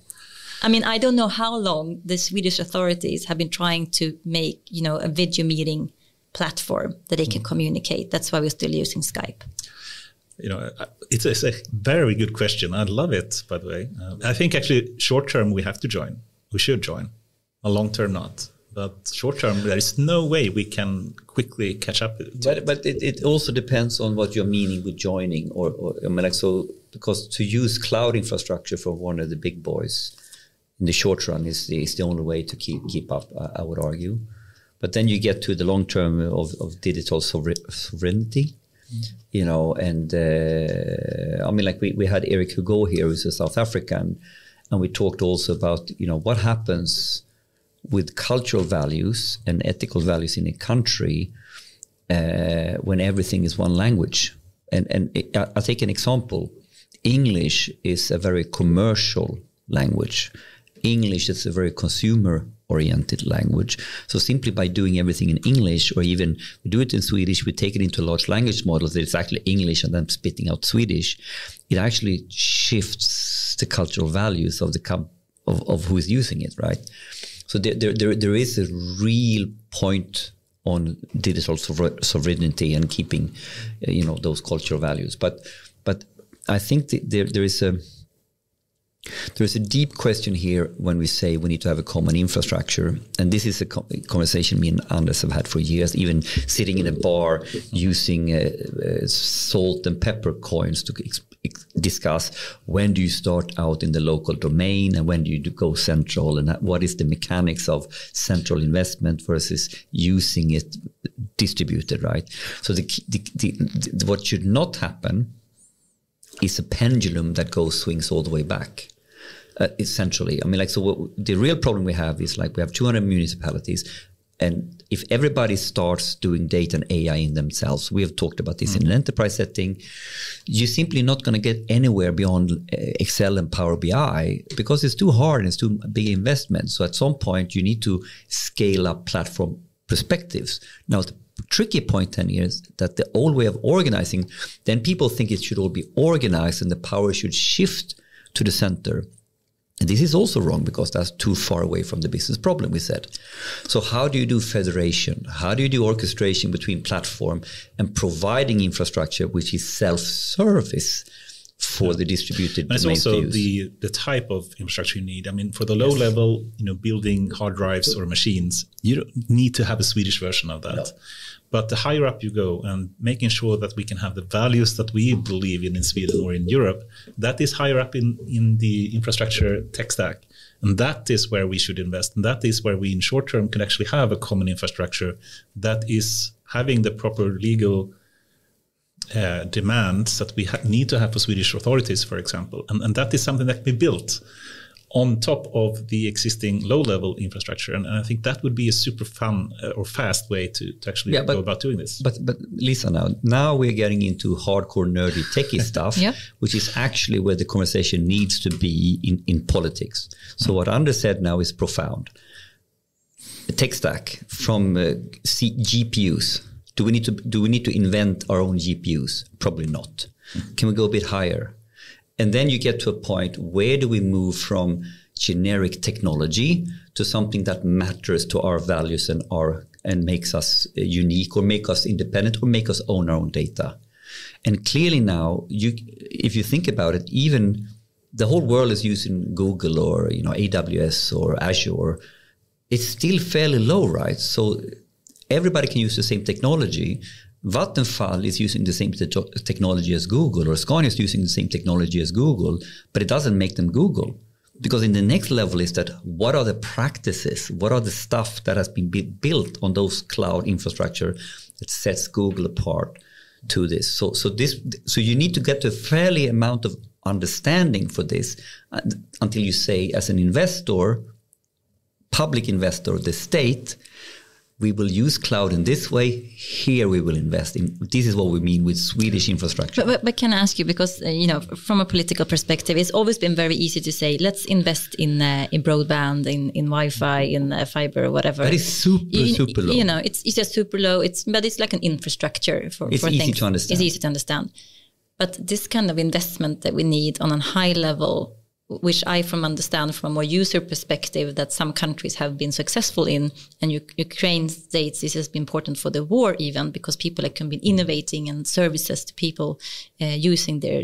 I mean, I don't know how long the Swedish authorities have been trying to make, a video meeting platform that they can communicate. That's why we're still using Skype. It's a very good question. I love it, by the way. I think actually short term we have to join. We should join. A long term not. But short term, there is no way we can quickly catch up with it. But it also depends on what you're meaning with joining, because to use cloud infrastructure for one of the big boys in the short run is the only way to keep up, I would argue. But then you get to the long term of digital sovereignty. We had Eric Hugo here, who's a South African, and we talked also about, what happens with cultural values and ethical values in a country when everything is one language. I'll take an example. English is a very commercial language. English is a very consumer-oriented language. So simply by doing everything in English, or even we do it in Swedish, we take it into a large language model that it's actually English and then spitting out Swedish, it actually shifts the cultural values of of who is using it, right? So there is a real point on digital sovereignty and keeping, those cultural values. But I think there is There's a deep question here when we say we need to have a common infrastructure. And this is a conversation me and Anders have had for years, even sitting in a bar using salt and pepper coins to discuss when do you start out in the local domain and when do you go central, and what is the mechanics of central investment versus using it distributed, right? So what should not happen is a pendulum that swings all the way back. Essentially, I mean, like, so the real problem we have is like we have 200 municipalities, and if everybody starts doing data and AI in themselves, we have talked about this in an enterprise setting, you're simply not going to get anywhere beyond Excel and Power BI because it's too hard and it's too big investment. So at some point you need to scale up platform perspectives. Now, the tricky point then is that the old way of organizing, then people think it should all be organized and the power should shift to the center. And this is also wrong because that's too far away from the business problem, we said. So how do you do federation? How do you do orchestration between platform and providing infrastructure which is self-service for the distributed domains? And it's also the type of infrastructure you need. I mean, for the low level, building hard drives or machines, you don't need to have a Swedish version of that. No. But the higher up you go and making sure that we can have the values that we believe in Sweden or in Europe, that is higher up in the infrastructure tech stack. And that is where we should invest. And that is where we in short term can actually have a common infrastructure that is having the proper legal demands that we need to have for Swedish authorities, for example. And that is something that can be built on top of the existing low-level infrastructure. And I think that would be a super fun or fast way to actually go about doing this. But Lisa, now we're getting into hardcore, nerdy, techie stuff, which is actually where the conversation needs to be in politics. So what Anders said now is profound. A tech stack from GPUs. Do we need to invent our own GPUs? Probably not. Can we go a bit higher? And then you get to a point, where do we move from generic technology to something that matters to our values and makes us unique or make us independent or make us own our own data? And clearly now, if you think about it, even the whole world is using Google or AWS or Azure. It's still fairly low, right? So everybody can use the same technology. Vattenfall is using the same technology as Google, or Scania is using the same technology as Google, but it doesn't make them Google. Because in the next level is that what are the practices, what are the stuff that has been built on those cloud infrastructure that sets Google apart to this. So you need to get to a fairly amount of understanding for this until you say, as an investor, public investor, the state, we will use cloud in this way. Here we will invest in. This is what we mean with Swedish infrastructure. But can I ask you, because from a political perspective, it's always been very easy to say, let's invest in broadband, in Wi-Fi, in fiber, or whatever. That is super low. It's just super low. But it's like an infrastructure for easy things. To understand. It's easy to understand. But this kind of investment that we need on a high level, which I understand from a more user perspective, that some countries have been successful in, and Ukraine states this has been important for the war even, because people can be innovating and services to people using their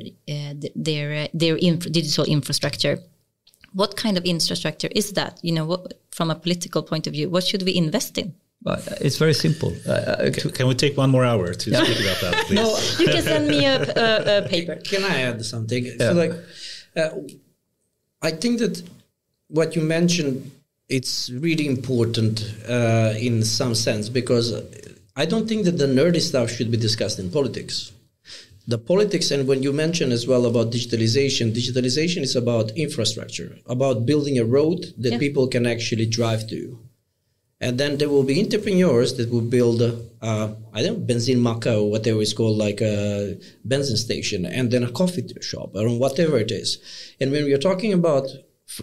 digital infrastructure. What kind of infrastructure is that? From a political point of view, what should we invest in? It's very simple. Can we take 1 more hour to speak about that, please? No, you can send me a paper. Can I add something? Yeah. So I think that what you mentioned, it's really important in some sense, because I don't think that the nerdy stuff should be discussed in politics. The politics, and when you mention as well about digitalization is about infrastructure, about building a road that people can actually drive to. And then there will be entrepreneurs that will build, benzinmacka or whatever it's called, like a benzene station, and then a coffee shop or whatever it is. And when we are talking about,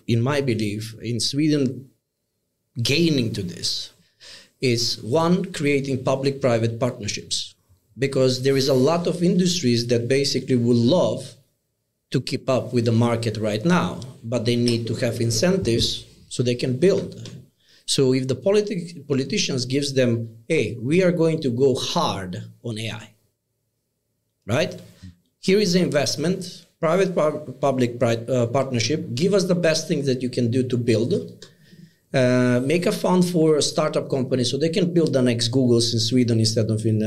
in my belief, in Sweden gaining to this, is one, creating public-private partnerships. Because there is a lot of industries that basically would love to keep up with the market right now, but they need to have incentives so they can build. So if the politicians gives them, hey, we are going to go hard on AI, right? Here is the investment. private-public partnership. Give us the best things that you can do to build. Make a fund for a startup company so they can build the next Googles in Sweden instead of in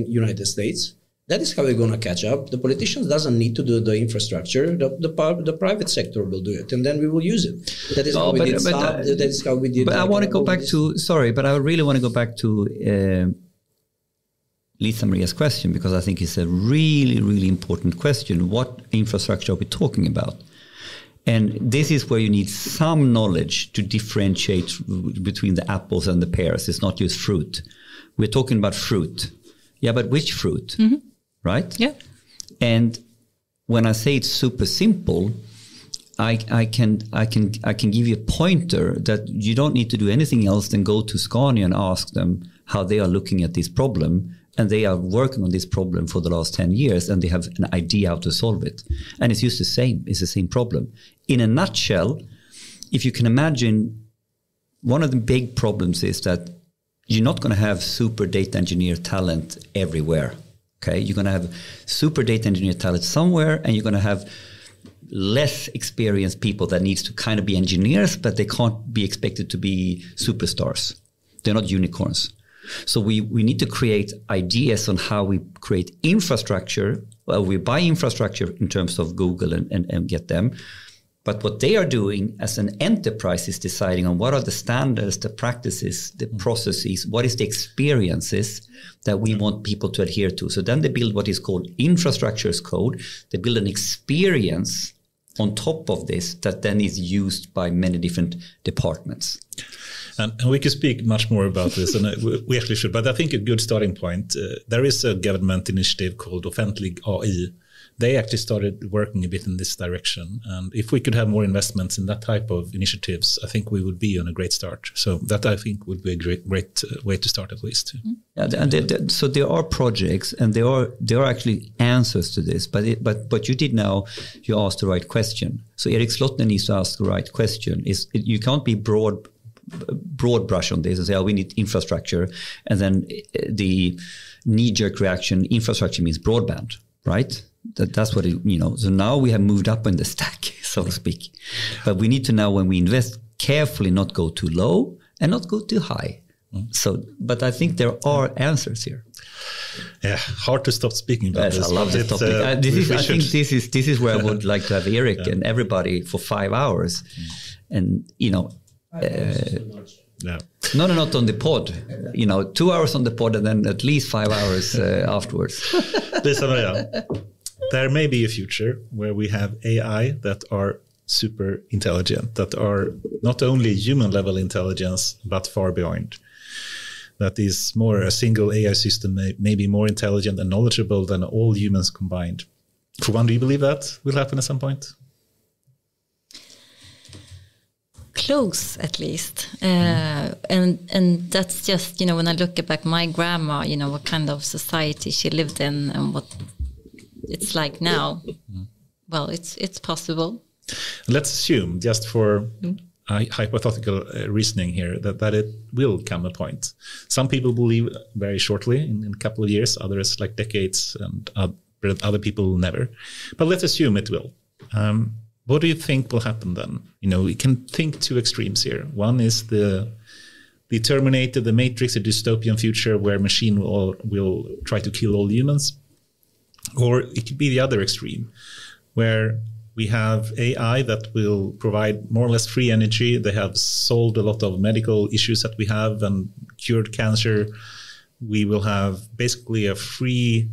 United States. That is how we're going to catch up. The politicians doesn't need to do the infrastructure. The private sector will do it, and then we will use it. That is how we did Saab. That is how we did. But I want to go back to. Sorry, but I really want to go back to Liza-Maria's question, because I think it's a really, really important question. What infrastructure are we talking about? And this is where you need some knowledge to differentiate between the apples and the pears. It's not just fruit. We're talking about fruit. Yeah, but which fruit? Mm-hmm. Right? Yeah. And when I say it's super simple, I can give you a pointer that you don't need to do anything else than go to Scania and ask them how they are looking at this problem. And they are working on this problem for the last 10 years, and they have an idea how to solve it. And it's just the same. It's the same problem. In a nutshell, if you can imagine, one of the big problems is that you're not going to have super data engineer talent everywhere. Okay, you're going to have super data engineer talent somewhere, and you're going to have less experienced people that needs to kind of be engineers, but they can't be expected to be superstars. They're not unicorns. So we need to create ideas on how we create infrastructure. Well, we buy infrastructure in terms of Google and get them. But what they are doing as an enterprise is deciding on what are the standards, the practices, the processes, what is the experiences that we want people to adhere to. So then they build what is called infrastructure as code. They build an experience on top of this that then is used by many different departments. And we could speak much more about this, and we actually should. But I think a good starting point, there is a government initiative called Offentlig AI. They actually started working a bit in this direction. And if we could have more investments in that type of initiatives, I think we would be on a great start. So that, I think, would be a great way to start at least. Yeah, and so there are projects, and there are actually answers to this. But you did now, you asked the right question. So Erik Slottner needs to ask the right question. You can't be broad brush on this and say, oh, we need infrastructure. And then the knee-jerk reaction, infrastructure means broadband, right? That's what so now we have moved up in the stack, so to speak. But we need to now, when we invest, carefully not go too low and not go too high. So, but I think there are answers here. Yeah, hard to stop speaking about this. I love this topic. I think this is where I would like to have Erik and everybody for 5 hours, and No, not on the pod. 2 hours on the pod, and then at least 5 hours afterwards. Liza-Maria, there may be a future where we have AI that are super intelligent, that are not only human level intelligence, but far beyond. That is more a single AI system, maybe more intelligent and knowledgeable than all humans combined. For one, do you believe that will happen at some point? Close, at least. And that's just, when I look back my grandma, what kind of society she lived in and what it's like now. Well, it's possible. Let's assume, just for hypothetical reasoning here, that it will come a point. Some people believe very shortly, in a couple of years, others like decades, and other people never. But let's assume it will. What do you think will happen then? We can think two extremes here. One is the Terminator, the Matrix, a dystopian future where machine will try to kill all humans. Or it could be the other extreme, where we have AI that will provide more or less free energy. They have solved a lot of medical issues that we have and cured cancer. We will have basically a free,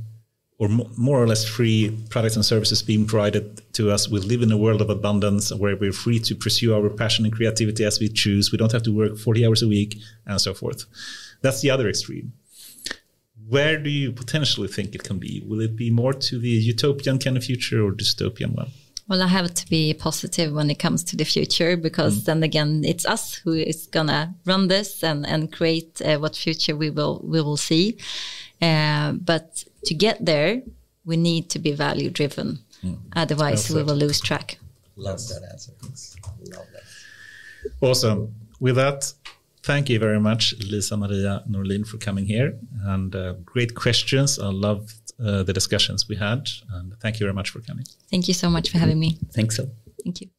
or more or less free, products and services being provided to us. We live in a world of abundance where we're free to pursue our passion and creativity as we choose. We don't have to work 40 hours a week and so forth. That's the other extreme. Where do you potentially think it can be? Will it be more to the utopian kind of future or dystopian one? Well, I have to be positive when it comes to the future, because then again, it's us who is going to run this and create what future we will see. But to get there, we need to be value driven. Otherwise, we will lose track. Love that answer. Love that. Awesome. With that, thank you very much, Liza-Maria Norlin, for coming here. And great questions. I loved the discussions we had. And thank you very much for coming. Thank you so much for having me. Think so. Thank you.